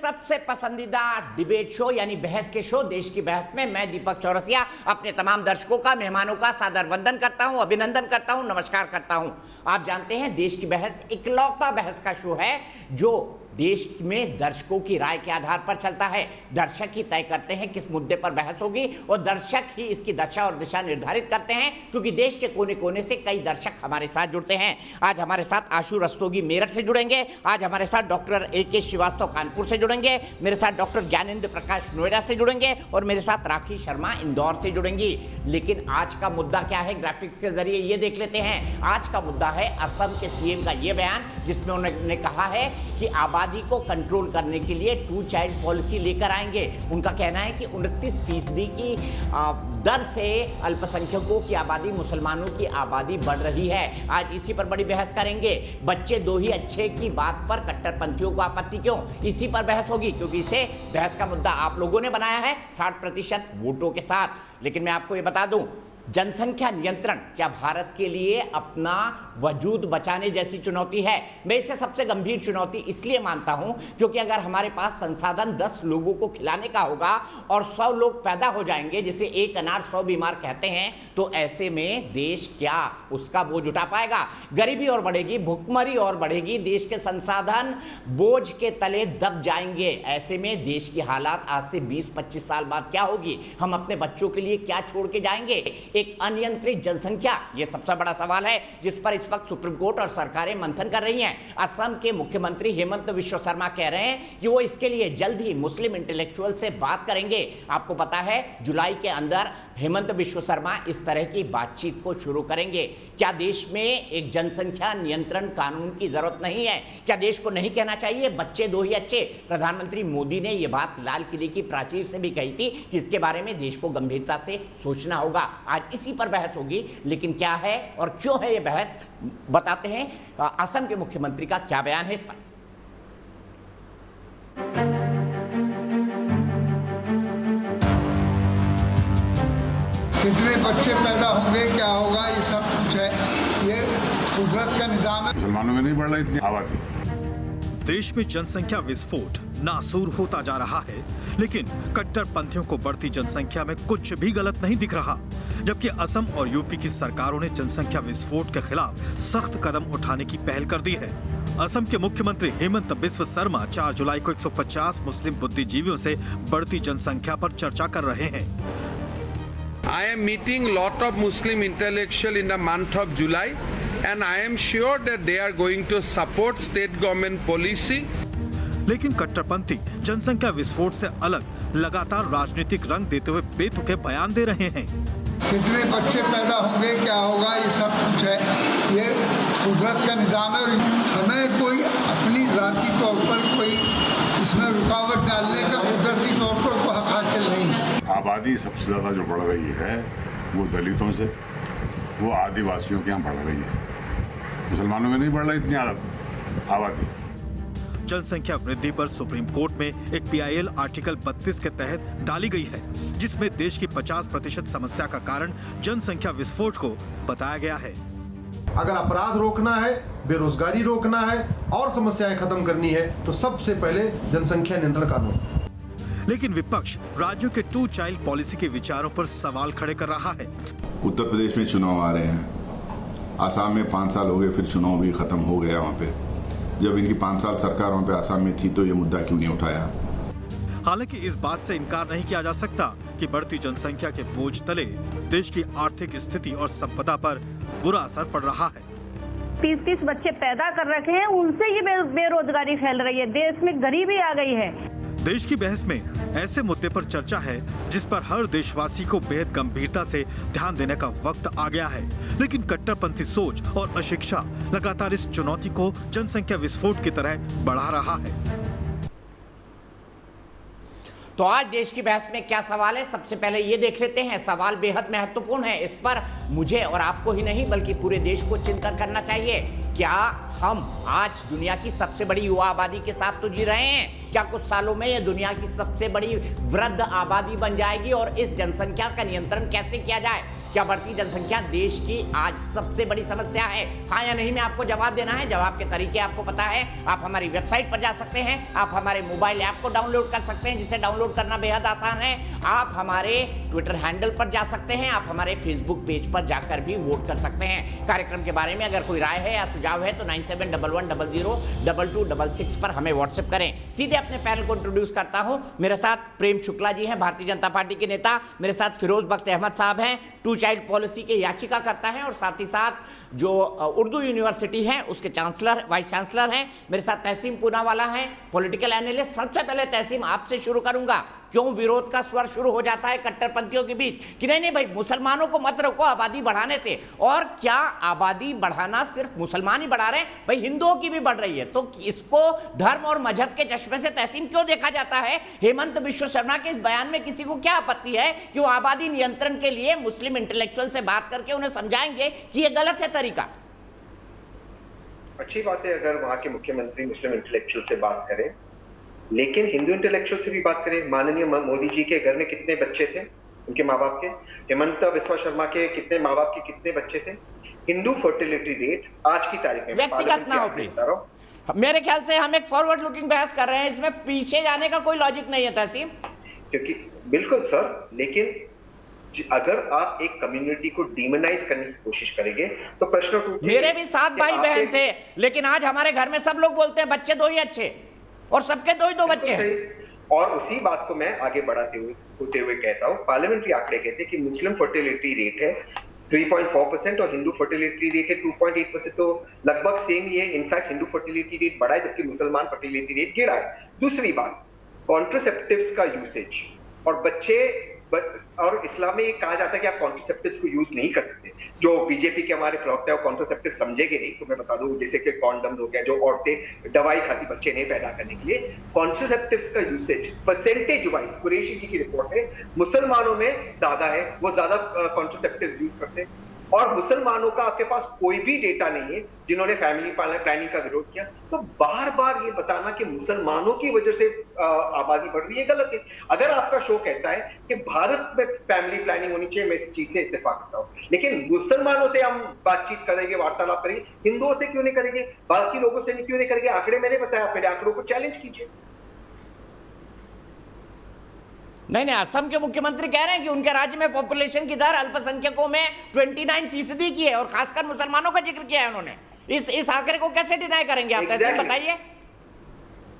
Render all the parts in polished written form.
सबसे पसंदीदा debate show यानी बहस के शो देश की बहस में मैं दीपक चौरसिया अपने तमाम दर्शकों का, मेहमानों का सादर वंदन करता हूं, अभिनंदन करता हूं, नमस्कार करता हूं। आप जानते हैं देश की बहस इकलौता बहस का शो है जो देश में दर्शकों की राय के आधार पर चलता है। दर्शक ही तय करते हैं किस मुद्दे पर बहस होगी और दर्शक ही इसकी दशा और दिशा निर्धारित करते हैं, क्योंकि देश के कोने कोने से कई दर्शक हमारे साथ जुड़ते हैं। आज हमारे साथ आशु रस्तोगी मेरठ से जुड़ेंगे, आज हमारे साथ डॉक्टर AK श्रीवास्तव कानपुर से जुड़ेंगे, मेरे साथ डॉक्टर ज्ञानेंद्र प्रकाश नोएडा से जुड़ेंगे और मेरे साथ राखी शर्मा इंदौर से जुड़ेंगी। लेकिन आज का मुद्दा क्या है, ग्राफिक्स के जरिए ये देख लेते हैं। आज का मुद्दा है असम के CM का ये बयान जिसमें उन्होंने कहा है कि आबादी को कंट्रोल करने के लिए 2 चाइल्ड पॉलिसी लेकर आएंगे। उनका कहना है कि 29% की दर से अल्पसंख्यकों की आबादी, मुसलमानों की आबादी बढ़ रही है। आज इसी पर बड़ी बहस करेंगे। बच्चे 2 ही अच्छे की बात पर कट्टरपंथियों को आपत्ति क्यों, इसी पर बहस होगी, क्योंकि इसे बहस का मुद्दा आप लोगों ने बनाया है 60% वोटों के साथ। लेकिन मैं आपको ये बता दूं, जनसंख्या नियंत्रण क्या भारत के लिए अपना वजूद बचाने जैसी चुनौती है? मैं इसे सबसे गंभीर चुनौती इसलिए मानता हूं क्योंकि अगर हमारे पास संसाधन 10 लोगों को खिलाने का होगा और 100 लोग पैदा हो जाएंगे, जिसे एक अनार 100 बीमार कहते हैं, तो ऐसे में देश क्या उसका बोझ उठा पाएगा? गरीबी और बढ़ेगी, भुखमरी और बढ़ेगी, देश के संसाधन बोझ के तले दब जाएंगे। ऐसे में देश की हालात आज से 20-25 साल बाद क्या होगी? हम अपने बच्चों के लिए क्या छोड़ के जाएंगे? एक अनियंत्रित जनसंख्या, यह सबसे बड़ा सवाल है जिस पर इस वक्त सुप्रीम कोर्ट और सरकारें मंथन कर रही हैं। असम के मुख्यमंत्री हेमंत बिश्व शर्मा कह रहे हैं कि वो इसके लिए जल्द ही मुस्लिम इंटेलेक्चुअल से बात करेंगे। आपको पता है जुलाई के अंदर हेमंत बिश्व शर्मा इस तरह की बातचीत को शुरू करेंगे। क्या देश में एक जनसंख्या नियंत्रण कानून की जरूरत नहीं है? क्या देश को नहीं कहना चाहिए बच्चे 2 ही अच्छे? प्रधानमंत्री मोदी ने यह बात लाल किले की प्राचीर से भी कही थी कि इसके बारे में देश को गंभीरता से सोचना होगा। आज इसी पर बहस होगी। लेकिन क्या है और क्यों है यह बहस, बताते हैं असम के मुख्यमंत्री का क्या बयान है इस पर। कितने बच्चे पैदा होंगे, क्या होगा, ये सब कुछ है, ये कुदरत का निजाम है। मुसलमानों में नहीं बढ़ रही इतनी आबादी। देश में जनसंख्या विस्फोट नासूर होता जा रहा है, लेकिन कट्टरपंथियों को बढ़ती जनसंख्या में कुछ भी गलत नहीं दिख रहा। जबकि असम और यूपी की सरकारों ने जनसंख्या विस्फोट के खिलाफ सख्त कदम उठाने की पहल कर दी है। असम के मुख्यमंत्री हेमंत बिस्व शर्मा 4 जुलाई को 150 मुस्लिम बुद्धिजीवियों से बढ़ती जनसंख्या पर चर्चा कर रहे हैं। I am meeting lot of Muslim intellectual in the month of July and I am sure that they are going to support state government policy. लेकिन कट्टरपंथी जनसंख्या विस्फोट से अलग लगातार राजनीतिक रंग देते हुए बेतुके बयान दे रहे हैं। कितने बच्चे पैदा होंगे, क्या होगा, ये सब कुछ है, ये कुदरत का निजाम है और हमें कोई अपनी जाती तौर पर कोई इसमें रुकावट डालने का कुदरती तौर पर कोई हक हासिल नहीं है। आबादी सबसे ज्यादा जो बढ़ रही है वो दलितों से, वो आदिवासियों के यहाँ बढ़ रही है। मुसलमानों में नहीं बढ़ रही इतनी आबादी। जनसंख्या वृद्धि पर सुप्रीम कोर्ट में एक PIL आर्टिकल 32 के तहत डाली गई है, जिसमें देश की 50% समस्या का कारण जनसंख्या विस्फोट को बताया गया है। अगर अपराध रोकना है, बेरोजगारी रोकना है और समस्याएं खत्म करनी है तो सबसे पहले जनसंख्या नियंत्रण कानून। लेकिन विपक्ष राज्यों के 2 चाइल्ड पॉलिसी के विचारों पर सवाल खड़े कर रहा है। उत्तर प्रदेश में चुनाव आ रहे हैं, आसाम में 5 साल हो गए, फिर चुनाव भी खत्म हो गया वहाँ पे। जब इनकी 5 साल सरकार वहाँ पे आसाम में थी तो ये मुद्दा क्यों नहीं उठाया? हालांकि इस बात से इनकार नहीं किया जा सकता कि बढ़ती जनसंख्या के बोझ तले देश की आर्थिक स्थिति और संपदा पर बुरा असर पड़ रहा है। 30 बच्चे पैदा कर रखे हैं, उनसे ही बेरोजगारी फैल रही है, देश में गरीबी आ गई है। देश की बहस में ऐसे मुद्दे पर चर्चा है जिस पर हर देशवासी को बेहद गंभीरता से ध्यान देने का वक्त आ गया है। लेकिन कट्टरपंथी सोच और अशिक्षा लगातार इस चुनौती को जनसंख्या विस्फोट की तरह बढ़ा रहा है। तो आज देश की बहस में क्या सवाल है, सबसे पहले ये देख लेते हैं। सवाल बेहद महत्वपूर्ण है, इस पर मुझे और आपको ही नहीं बल्कि पूरे देश को चिंतन करना चाहिए। क्या हम आज दुनिया की सबसे बड़ी युवा आबादी के साथ तो जी रहे हैं? क्या कुछ सालों में यह दुनिया की सबसे बड़ी वृद्ध आबादी बन जाएगी? और इस जनसंख्या का नियंत्रण कैसे किया जाए? क्या बढ़ती जनसंख्या देश की आज सबसे बड़ी समस्या है? हाँ या नहीं में आपको जवाब देना है। जवाब के तरीके आपको पता है। आप हमारी वेबसाइट पर जा सकते हैं, आप हमारे मोबाइल ऐप को डाउनलोड कर सकते हैं, जिसे डाउनलोड करना बेहद आसान है। आप हमारे ट्विटर हैंडल पर जा सकते हैं, आप हमारे फेसबुक पेज पर जाकर भी वोट कर सकते हैं। कार्यक्रम के बारे में अगर कोई राय है या सुझाव है तो 9711002266 पर हमें व्हाट्सएप करें। सीधे अपने पैनल को इंट्रोड्यूस करता हूं। मेरे साथ प्रेम शुक्ला जी हैं, भारतीय जनता पार्टी के नेता। मेरे साथ फिरोज बख्त अहमद साहब हैं, टू चाइल्ड पॉलिसी के याचिका करता है और साथ ही साथ जो उर्दू यूनिवर्सिटी है उसके चांसलर, वाइस चांसलर हैं। मेरे साथ तहसीम पूनावाला हैं, पॉलिटिकल एनालिस्ट। सबसे पहले तहसीम आपसे शुरू करूंगा। क्यों विरोध का स्वर शुरू हो जाता है कट्टरपंथियों के बीच कि नहीं भाई मुसलमानों को मत रोको आबादी बढ़ाने से? और क्या आबादी बढ़ाना सिर्फ मुसलमान ही बढ़ा रहे हैं? भाई हिंदुओं की भी बढ़ रही है। तो इसको धर्म और मजहब के चश्मे से तहसीम क्यों देखा जाता है? हेमंत बिश्व शर्मा के इस बयान में किसी को क्या आपत्ति है कि वो आबादी नियंत्रण के लिए मुस्लिम इंटेलेक्चुअल से बात करके उन्हें समझाएंगे कि ये गलत है तरीका? अच्छी बात है अगर वहां के मुख्यमंत्री मुस्लिम इंटेलेक्चुअल से बात करें, लेकिन हिंदू इंटेलेक्चुअल से भी बात करें। माननीय मोदी जी के घर में कितने बच्चे थे, उनके माँ बाप के? हेमंत बिश्व शर्मा के कितने माँ बाप के कितने बच्चे थे? हिंदू फर्टिलिटी रेट आज की तारीख में, व्यक्तिगत ना हो प्लीज। मेरे ख्याल से हम एक फॉरवर्ड लुकिंग बहस कर रहे हैं, इसमें पीछे जाने का कोई लॉजिक नहीं है तहसीम। क्योंकि बिल्कुल सर, लेकिन अगर आप एक कम्युनिटी को डीमोनाइज करने की कोशिश करेंगे तो प्रश्न उठेगा। मेरे भी 7 भाई बहन थे, लेकिन आज हमारे घर में सब लोग बोलते हैं बच्चे 2 ही अच्छे, और सबके 2 बच्चे हैं। और उसी बात को मैं आगे बढ़ाते हुए कहता हूँ, पार्लियामेंट्री आंकड़े कहते हैं कि मुस्लिम फर्टिलिटी रेट है 3.4% और हिंदू फर्टिलिटी रेट है 2.8%, तो लगभग सेम ही है। इनफैक्ट हिंदू फर्टिलिटी रेट बढ़ा है जबकि मुसलमान फर्टिलिटी रेट गिरा है। दूसरी बात, कॉन्ट्रासेप्टिव्स का यूसेज और बच्चे और इस्लाम में ये कहा जाता है कि आप कॉन्ट्रासेप्टिव्स को यूज नहीं कर सकते। जो बीजेपी के हमारे प्रवक्ता है वो कॉन्ट्रासेप्टिव समझेंगे नहीं, तो मैं बता दूं जैसे कि कॉन्डम हो गया, जो औरतें दवाई खाती बच्चे नहीं पैदा करने के लिए। कॉन्ट्रासेप्टिव्स का यूसेज परसेंटेज वाइज कुरैशी जी की रिपोर्ट है, मुसलमानों में ज्यादा है, वो ज्यादा कॉन्ट्रासेप्टिव्स यूज करते हैं। और मुसलमानों का आपके पास कोई भी डेटा नहीं है जिन्होंने फैमिली प्लानिंग का विरोध किया। तो बार बार ये बताना कि मुसलमानों की वजह से आबादी बढ़ रही है, गलत है। अगर आपका शो कहता है कि भारत में फैमिली प्लानिंग होनी चाहिए, मैं इस चीज से इत्तेफाक करता हूं, लेकिन मुसलमानों से हम बातचीत करेंगे, वार्तालाप करेंगे, हिंदुओं से क्यों नहीं करेंगे, बाकी लोगों से क्यों नहीं करेंगे? आंकड़े मैंने बताया, आप मेरे आंकड़ों को चैलेंज कीजिए। नहीं, असम के मुख्यमंत्री कह रहे हैं कि उनके राज्य में पॉपुलेशन की दर अल्पसंख्यकों में 29% की है, और खासकर मुसलमानों का जिक्र किया है उन्होंने। इस आंकड़े को कैसे डिनाई करेंगे आप? exactly. बताइए।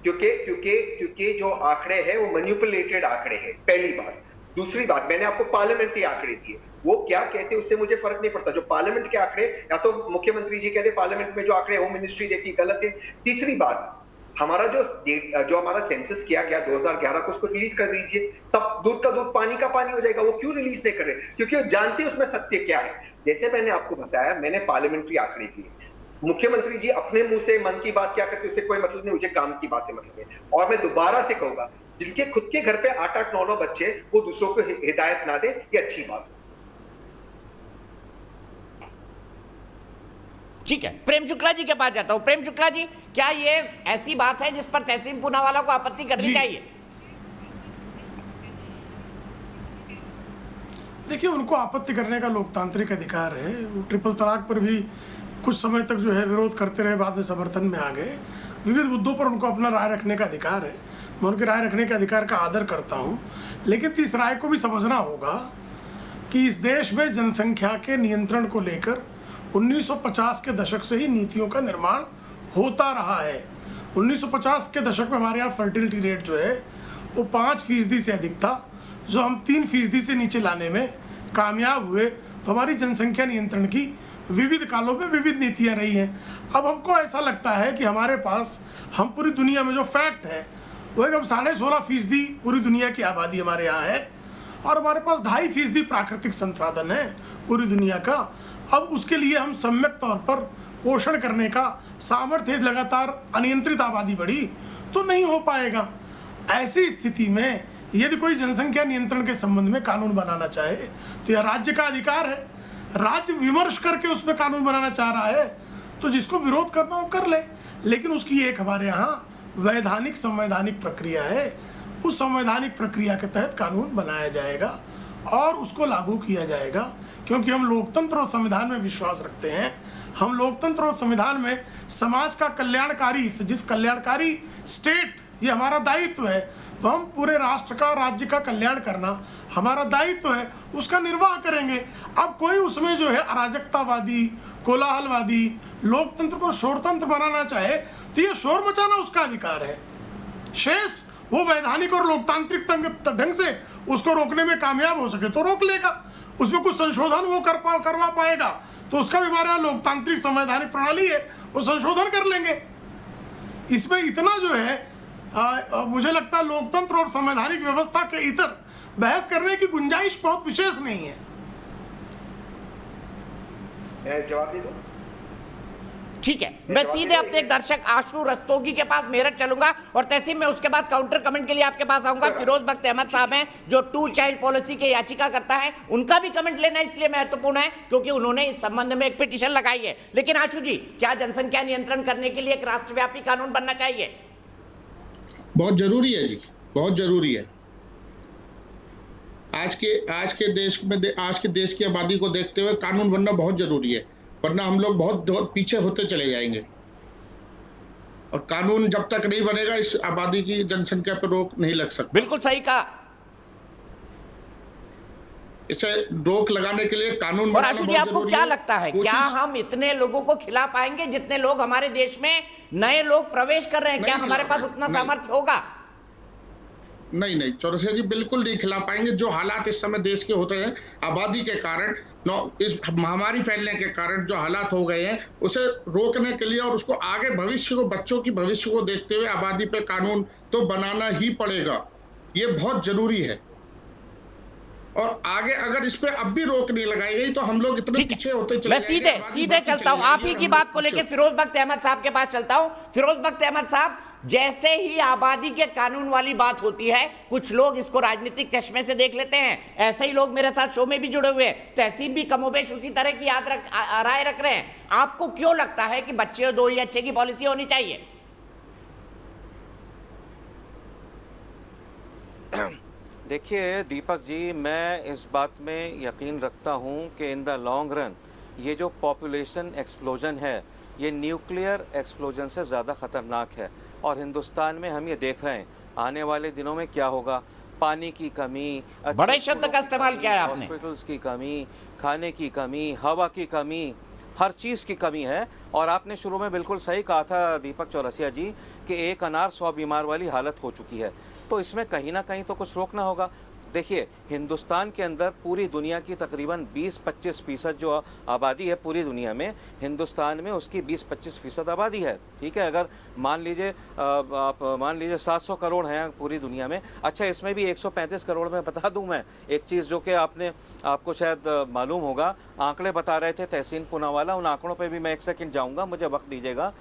क्योंकि जो आंकड़े हैं वो मैनिपुलेटेड आंकड़े हैं, पहली बात। दूसरी बात, मैंने आपको पार्लियामेंट्री आंकड़े दिए, वो क्या कहते हैं उससे मुझे फर्क नहीं पड़ता। जो पार्लियामेंट के आंकड़े, या तो मुख्यमंत्री जी कहते पार्लियामेंट में जो आंकड़े होम मिनिस्ट्री देती, गलत है। तीसरी बात, हमारा जो हमारा सेंसस किया गया 2011 को, उसको रिलीज कर दीजिए। सब दूध का दूध पानी का पानी हो जाएगा। वो क्यों रिलीज नहीं कर रहे? क्योंकि वो जानते हैं उसमें सत्य क्या है। जैसे मैंने आपको बताया, मैंने पार्लियामेंट्री आंकड़े दिए। मुख्यमंत्री जी अपने मुंह से मन की बात क्या करते उससे कोई मतलब नहीं, मुझे काम की बात से मतलब है। और मैं दोबारा से कहूंगा, जिनके खुद के घर पे 8-8, 9-9 बच्चे, वो दूसरों को हिदायत ना दे, ये अच्छी बात है। ठीक है, प्रेम शुक्ला जी के पास जाता हूं। प्रेम शुक्ला जी, क्या ये ऐसी बात है जिस पर तहसीन पूनावाला को आपत्ति करनी चाहिए? देखिए, उनको आपत्ति करने का लोकतांत्रिक अधिकार है। वो ट्रिपल तलाक पर भी कुछ समय तक जो है विरोध करते रहे, बाद में समर्थन में आ गए। विविध मुद्दों पर उनको अपना राय रखने का अधिकार है, मैं उनके राय रखने के अधिकार का आदर करता हूँ। लेकिन इस राय को भी समझना होगा कि इस देश में जनसंख्या के नियंत्रण को लेकर 1950 के दशक से ही नीतियों का निर्माण होता रहा है। 1950 के दशक में हमारे यहाँ फर्टिलिटी रेट जो है वो 5% से अधिक था, जो हम 3% से नीचे लाने में कामयाब हुए। तो हमारी जनसंख्या नियंत्रण की विविध कालों में विविध नीतियाँ रही हैं। अब हमको ऐसा लगता है कि हमारे पास, हम पूरी दुनिया में जो फैक्ट है वो एकदम 16.5% पूरी दुनिया की आबादी हमारे यहाँ है, और हमारे पास 2.5% प्राकृतिक संसाधन है पूरी दुनिया का। अब उसके लिए हम सम्यक तौर पर पोषण करने का सामर्थ्य, लगातार अनियंत्रित आबादी बढ़ी तो नहीं हो पाएगा। ऐसी स्थिति में यदि कोई जनसंख्या नियंत्रण के संबंध में कानून बनाना चाहे तो यह राज्य का अधिकार है। राज्य विमर्श करके उसमें कानून बनाना चाह रहा है तो जिसको विरोध करना हो कर ले, लेकिन उसकी एक हमारे यहाँ वैधानिक संवैधानिक प्रक्रिया है। उस संवैधानिक प्रक्रिया के तहत कानून बनाया जाएगा और उसको लागू किया जाएगा, क्योंकि हम लोकतंत्र और संविधान में विश्वास रखते हैं। हम लोकतंत्र और संविधान में समाज का कल्याणकारी, जिस कल्याणकारी स्टेट, ये हमारा दायित्व है, तो हम पूरे राष्ट्र का, राज्य का कल्याण करना हमारा दायित्व है, उसका निर्वाह करेंगे। अब कोई उसमें जो है अराजकतावादी, कोलाहलवादी, लोकतंत्र को शोरतंत्र बनाना चाहे तो ये शोर मचाना उसका अधिकार है। शेष वो वैधानिक और लोकतांत्रिक ढंग से उसको रोकने में कामयाब हो सके तो रोक लेगा, उसमें कुछ संशोधन वो करवा पाएगा तो उसका भी हमारे यहाँ लोकतांत्रिक संवैधानिक प्रणाली है, वो संशोधन कर लेंगे। इसमें इतना जो है मुझे लगता है लोकतंत्र और संवैधानिक व्यवस्था के इतर बहस करने की गुंजाइश बहुत विशेष नहीं है। जवाब दे दो। ठीक है, मैं सीधे अपने दर्शक आशु रस्तोगी के पास मेरठ चलूंगा और तहसीन में उसके बाद काउंटर कमेंट के लिए आपके पास आऊंगा। फिरोज बख्त अहमद साहब हैं जो 2 चाइल्ड पॉलिसी के याचिका करता है, उनका भी कमेंट लेना इसलिए महत्वपूर्ण है क्योंकि उन्होंने इस संबंध में एक पिटीशन लगाई है। लेकिन आशु जी, क्या जनसंख्या नियंत्रण करने के लिए एक राष्ट्रव्यापी कानून बनना चाहिए? बहुत जरूरी है जी, बहुत जरूरी है। आज के देश की आबादी को देखते हुए कानून बनना बहुत जरूरी है, वरना हम लोग बहुत पीछे होते चले जाएंगे। और कानून जब तक नहीं बनेगा इस आबादी की जनसंख्या पर रोक नहीं लग सकती। बिल्कुल सही कहा। इसे रोक लगाने के लिए कानून। और आशु जी, आपको क्या लगता है, क्या हम इतने लोगों को खिला पाएंगे जितने लोग हमारे देश में नए लोग प्रवेश कर रहे हैं? क्या हमारे पास उतना सामर्थ्य होगा? नहीं चौरसिया जी, बिल्कुल नहीं खिला पाएंगे। जो हालात इस समय देश के होते हैं आबादी के कारण, इस महामारी फैलने के कारण जो हालात हो गए हैं, उसे रोकने के लिए और उसको आगे भविष्य को, बच्चों की भविष्य को देखते हुए आबादी पे कानून तो बनाना ही पड़ेगा। ये बहुत जरूरी है। और आगे अगर इस पे अब भी रोक नहीं लगाई गई तो हम लोग इतने पीछे होते चले जाएंगे। मैं सीधे चलता हूं, आप ही की बात को लेकर फिरोज बख्त अहमद साहब के पास चलता हूं। फिरोज बख्त अहमद साहब, जैसे ही आबादी के कानून वाली बात होती है, कुछ लोग इसको राजनीतिक चश्मे से देख लेते हैं। ऐसे ही लोग मेरे साथ शो में भी जुड़े हुए हैं, तहसीन भी कमोबेश उसी तरह की राय रख रहे हैं। आपको क्यों लगता है कि बच्चे दो ही अच्छे की पॉलिसी होनी चाहिए? देखिए दीपक जी, मैं इस बात में यकीन रखता हूं कि इन द लॉन्ग रन ये जो पॉपुलेशन एक्सप्लोजन है, ये न्यूक्लियर एक्सप्लोजन से ज़्यादा ख़तरनाक है। और हिंदुस्तान में हम ये देख रहे हैं आने वाले दिनों में क्या होगा। पानी की कमी, बड़े शब्द का इस्तेमाल किया है आपने, हॉस्पिटल्स की कमी, खाने की कमी, हवा की कमी, हर चीज़ की कमी है। और आपने शुरू में बिल्कुल सही कहा था दीपक चौरसिया जी कि एक अनार 100 बीमार वाली हालत हो चुकी है। तो इसमें कहीं ना कहीं तो कुछ रोकना होगा। देखिए, हिंदुस्तान के अंदर पूरी दुनिया की तकरीबन 20-25% जो आबादी है पूरी दुनिया में, हिंदुस्तान में उसकी 20-25% आबादी है। ठीक है, अगर मान लीजिए आप मान लीजिए 700 करोड़ हैं पूरी दुनिया में। अच्छा, इसमें भी 135 करोड़ में बता दूं मैं एक चीज़ जो कि आपको शायद मालूम होगा, आंकड़े बता रहे थे तहसीन पूनावाला, उन आंकड़ों पर भी मैं 1 सेकंड जाऊँगा, मुझे वक्त दीजिएगा।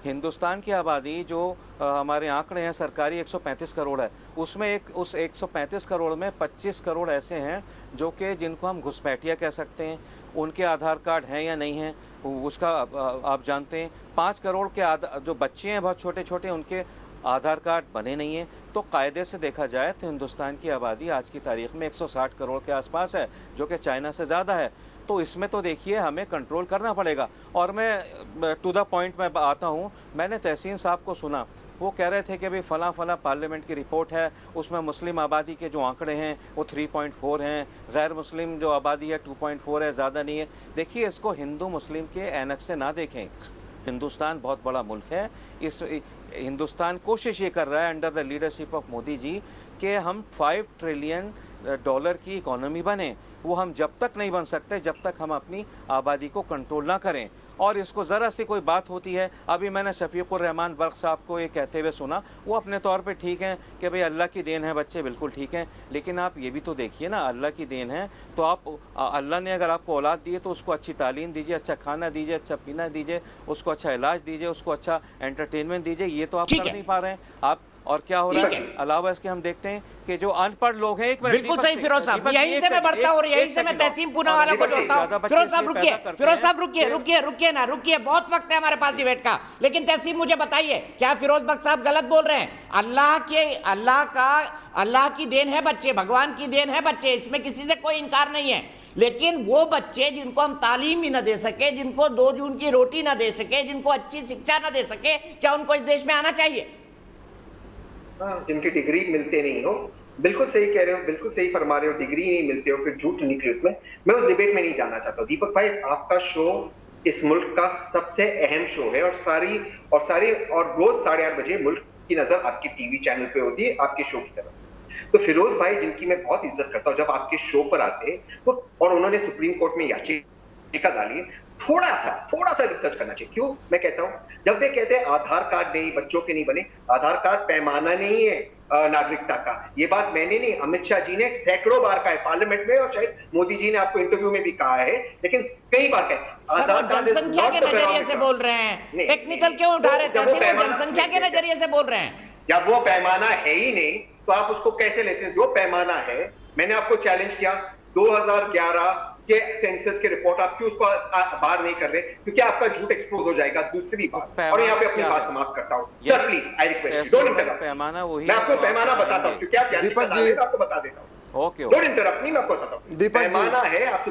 हिंदुस्तान की आबादी जो हमारे आंकड़े हैं सरकारी 135 करोड़ है, उसमें उस 135 करोड़ में 25 करोड़ ऐसे हैं जो कि जिनको हम घुसपैठिया कह सकते हैं, उनके आधार कार्ड हैं या नहीं हैं उसका आप जानते हैं। 5 करोड़ के जो बच्चे हैं बहुत छोटे छोटे, उनके आधार कार्ड बने नहीं हैं। तो कायदे से देखा जाए तो हिंदुस्तान की आबादी आज की तारीख में 160 करोड़ के आसपास है, जो कि चाइना से ज़्यादा है। तो इसमें तो देखिए हमें कंट्रोल करना पड़ेगा। और मैं टू द पॉइंट में आता हूँ, मैंने तहसीन साहब को सुना, वो कह रहे थे कि भाई फ़लाँ पार्लियामेंट की रिपोर्ट है, उसमें मुस्लिम आबादी के जो आंकड़े हैं वो 3.4 हैं, गैर मुस्लिम जो आबादी है 2.4 है, ज़्यादा नहीं है। देखिए, इसको हिंदू मुस्लिम के ऐनक से ना देखें। हिंदुस्तान बहुत बड़ा मुल्क है। इस हिंदुस्तान कोशिश ये कर रहा है under the leadership of Modi ji कि हम $5 ट्रिलियन की इकोनॉमी बने। वो हम जब तक नहीं बन सकते जब तक हम अपनी आबादी को कंट्रोल ना करें। और इसको ज़रा सी कोई बात होती है, अभी मैंने शफीकुर रहमान बर्क साहब को ये कहते हुए सुना, वो अपने तौर पे ठीक हैं कि भाई अल्लाह की देन है, बच्चे बिल्कुल ठीक हैं। लेकिन आप ये भी तो देखिए ना, अल्लाह की देन है तो आप अल्लाह ने अगर आपको औलाद दी है तो उसको अच्छी तालीम दीजिए, अच्छा खाना दीजिए, अच्छा पीना दीजिए, उसको अच्छा इलाज दीजिए, उसको अच्छा एंटरटेनमेंट दीजिए। ये तो आप कर नहीं पा रहे हैं आप। और क्या हो रहा है अलावा इसके, हम देखते हैं कि जो अनपढ़ लोग हैं, एक मिनट, बिल्कुल सही फिरोज साहब, यहीं से मैं बढ़ता हूं और यहीं से मैं तहसीन पूनावाला को जोड़ता हूं। फिरोज साहब रुकिए, बहुत वक्त है हमारे पास डिबेट का। लेकिन तहसीन मुझे बताइए, क्या फिरोज बख्त साहब गलत बोल रहे हैं? अल्लाह की देन है बच्चे, भगवान की देन है बच्चे, इसमें किसी से कोई इनकार नहीं है। लेकिन वो बच्चे जिनको हम तालीम ही ना दे सके, जिनको 2 जून की रोटी ना दे सके, जिनको अच्छी शिक्षा ना दे सके, क्या उनको इस देश में आना चाहिए? जिनकी डिग्री मिलते नहीं हो, बिल्कुल सही कह रहे हो, बिल्कुल सही फरमा रहे हो, डिग्री नहीं मिलते हो, फिर झूठ निकले उसमें। मैं उस डिबेट में नहीं जाना चाहता हूँ। दीपक भाई, आपका शो इस मुल्क का सबसे अहम शो है, और रोज 8:30 बजे मुल्क की नजर आपके टीवी चैनल पे होती है आपके शो की तरफ। तो फिरोज भाई, जिनकी मैं बहुत इज्जत करता हूँ, जब आपके शो पर आते तो और उन्होंने सुप्रीम कोर्ट में याचिका डाली, थोड़ा सा रिसर्च करना चाहिए। क्यों मैं कहता हूं, जब वे कहते हैं आधार कार्ड नहीं, बच्चों के नहीं बने, आधार कार्ड पैमाना नहीं है नागरिकता का। ये बात मैंने नहीं, अमित शाह जी ने सैकड़ों बार कहा है पार्लियामेंट में, और शायद मोदी जी ने आपको इंटरव्यू में भी कहा है, लेकिन कई बार कहा। जनसंख्या के नजरिए से बोल रहे हैं, टेक्निकल क्यों उठा रहे थे? जनसंख्या के नजरिए से बोल रहे हैं। जब वो पैमाना है ही नहीं तो आप उसको कैसे लेते हैं? जो पैमाना है, मैंने आपको चैलेंज किया 2011 के सेंसस के रिपोर्ट, आप क्यों उसको बाहर नहीं कर रहे? क्योंकि आपका झूठ एक्सपोज हो जाएगा। दूसरी बात, और यहाँ पे अपनी बात समाप्त करता हूँ sir, please I request, don't interrupt. पैमाना वही, मैं आपको पैमाना बताता हूँ, क्योंकि आप दीपक जी आपको बता देता हूँ। ओके, डोंट इंटरप्ट मी, मैं आपको बताता हूँ। पैमाना है आपको,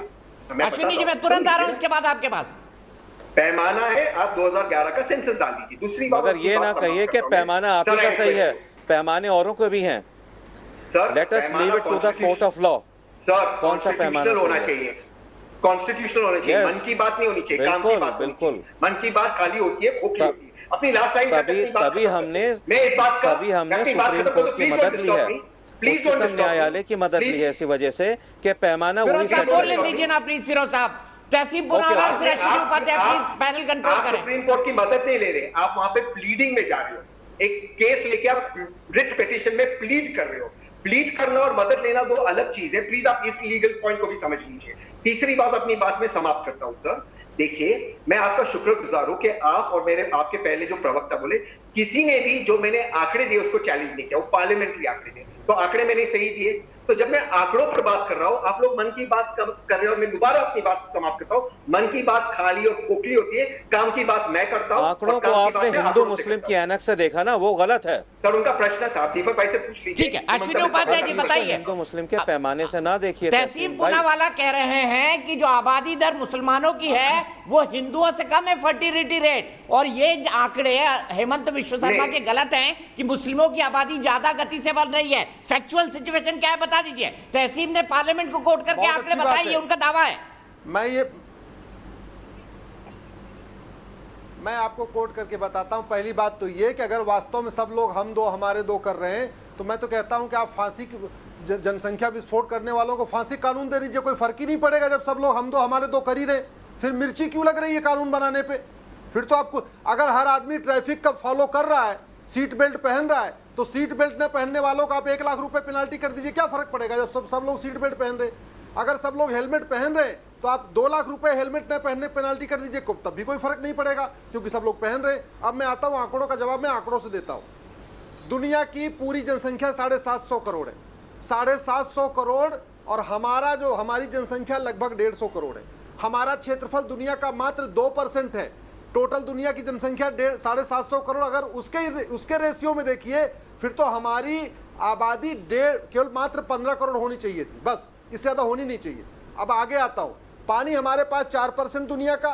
अश्विनी जी मैं तुरंत आ रहा हूँ उसके बाद आपके पास। पैमाना है, आप 2011 का सेंसस डाल दीजिए। दूसरी बात, मगर ये ना कहिए कि पैमाना आप ही का सही है, पैमाने औरों के भी हैं। Sir, let us leave it to the court of law. Sir, कौन सा पैमाना होना चाहिए? कॉन्स्टिट्यूशनल होना चाहिए। मन की बात नहीं होनी चाहिए, काम की बात। बिल्कुल, मन की बात खाली होती है, खोखली होती है। अपनी लास्ट लाइन तभी हमने सुप्रीम कोर्ट की मदद ली है, उच्चतम न्यायालय की मदद ली है, इसी वजह से कि पैमाना वही सेट बोलने दीजिए ना प्लीज फिरोज साहब। तहसीब पुनावाला, फिर Ashwini Upadhyay, please panel control करें। सुप्रीम कोर्ट की मदद नहीं ले रहे, आप वहां पे प्लीडिंग में जा रहे हो। एक केस लेके आप रिट पिटीशन में प्लीड कर रहे हो। प्लीड करना और मदद लेना दो अलग चीज है। प्लीज आप इस लीगल पॉइंट को भी समझ लीजिए। तीसरी बात, अपनी बात में समाप्त करता हूं सर। देखिए, मैं आपका शुक्रगुजार हूं कि आप और मेरे आपके पहले जो प्रवक्ता बोले, किसी ने भी जो मैंने आंकड़े दिए उसको चैलेंज नहीं किया। वो पार्लियामेंट्री आंकड़े दिए, तो आंकड़े मैंने सही दिए। तो जब मैं आंकड़ों पर बात कर रहा हूं, आप लोग मन की बात कर रहे हो। मैं दोबारा अपनी बात समाप्त करता हूं। मन की बात खाली और खोखली होती है, काम की बात मैं करता हूं। आंकड़ों को आपने हिंदू मुस्लिम की ऐनक से देखा ना, वो गलत है सर। उनका प्रश्न था, दीपक भाई से पूछ लीजिए। ठीक है, अश्विनी उपाध्याय जी बताइए। हिंदू मुस्लिम के पैमाने से ना देखिए। तहसीब पुनावाला कह रहे हैं कि जो आबादी दर मुसलमानों की है वो हिंदुओं से कम है, फर्टिलिटी रेट। और ये आंकड़े हेमंत विश्व शर्मा के गलत हैं कि मुस्लिमों की आबादी ज्यादा गति से बढ़ रही है। फैक्चुअल सिचुएशन क्या है बता दीजिए। तहसीब ने पार्लियामेंट को कोट करके आंकड़े बताए, ये उनका दावा है। मैं आपको कोट करके बताता हूं। पहली बात तो ये कि अगर वास्तव में सब लोग हम दो हमारे दो कर रहे हैं, तो मैं तो कहता हूं कि आप फांसी की जनसंख्या विस्फोट करने वालों को फांसी कानून दे दीजिए, कोई फर्क ही नहीं पड़ेगा। जब सब लोग हम दो हमारे दो कर ही रहे, फिर मिर्ची क्यों लग रही है कानून बनाने पे? फिर तो आपको, अगर हर आदमी ट्रैफिक का फॉलो कर रहा है, सीट बेल्ट पहन रहा है, तो सीट बेल्ट न पहनने वालों को आप 1 लाख रुपए पेनाल्टी कर दीजिए, क्या फर्क पड़ेगा जब सब लोग सीट बेल्ट पहन रहे। अगर सब लोग हेलमेट पहन रहे तो आप 2 लाख रुपए हेलमेट न पहनने पेनाल्टी कर दीजिए, तब भी कोई फर्क नहीं पड़ेगा, क्योंकि सब लोग पहन रहे। अब मैं आता हूं आंकड़ों का जवाब, मैं आंकड़ों से देता हूं। दुनिया की पूरी जनसंख्या 750 करोड़ है, 750 करोड़, और हमारी जनसंख्या लगभग 150 करोड़ है। हमारा क्षेत्रफल दुनिया का मात्र 2% है। टोटल दुनिया की जनसंख्या 750 करोड़। अगर उसके रेशियो में देखिए, फिर तो हमारी आबादी केवल मात्र 15 करोड़ होनी चाहिए थी, बस, इससे ज्यादा होनी नहीं चाहिए। अब आगे आता हूं। पानी हमारे पास 4% दुनिया का,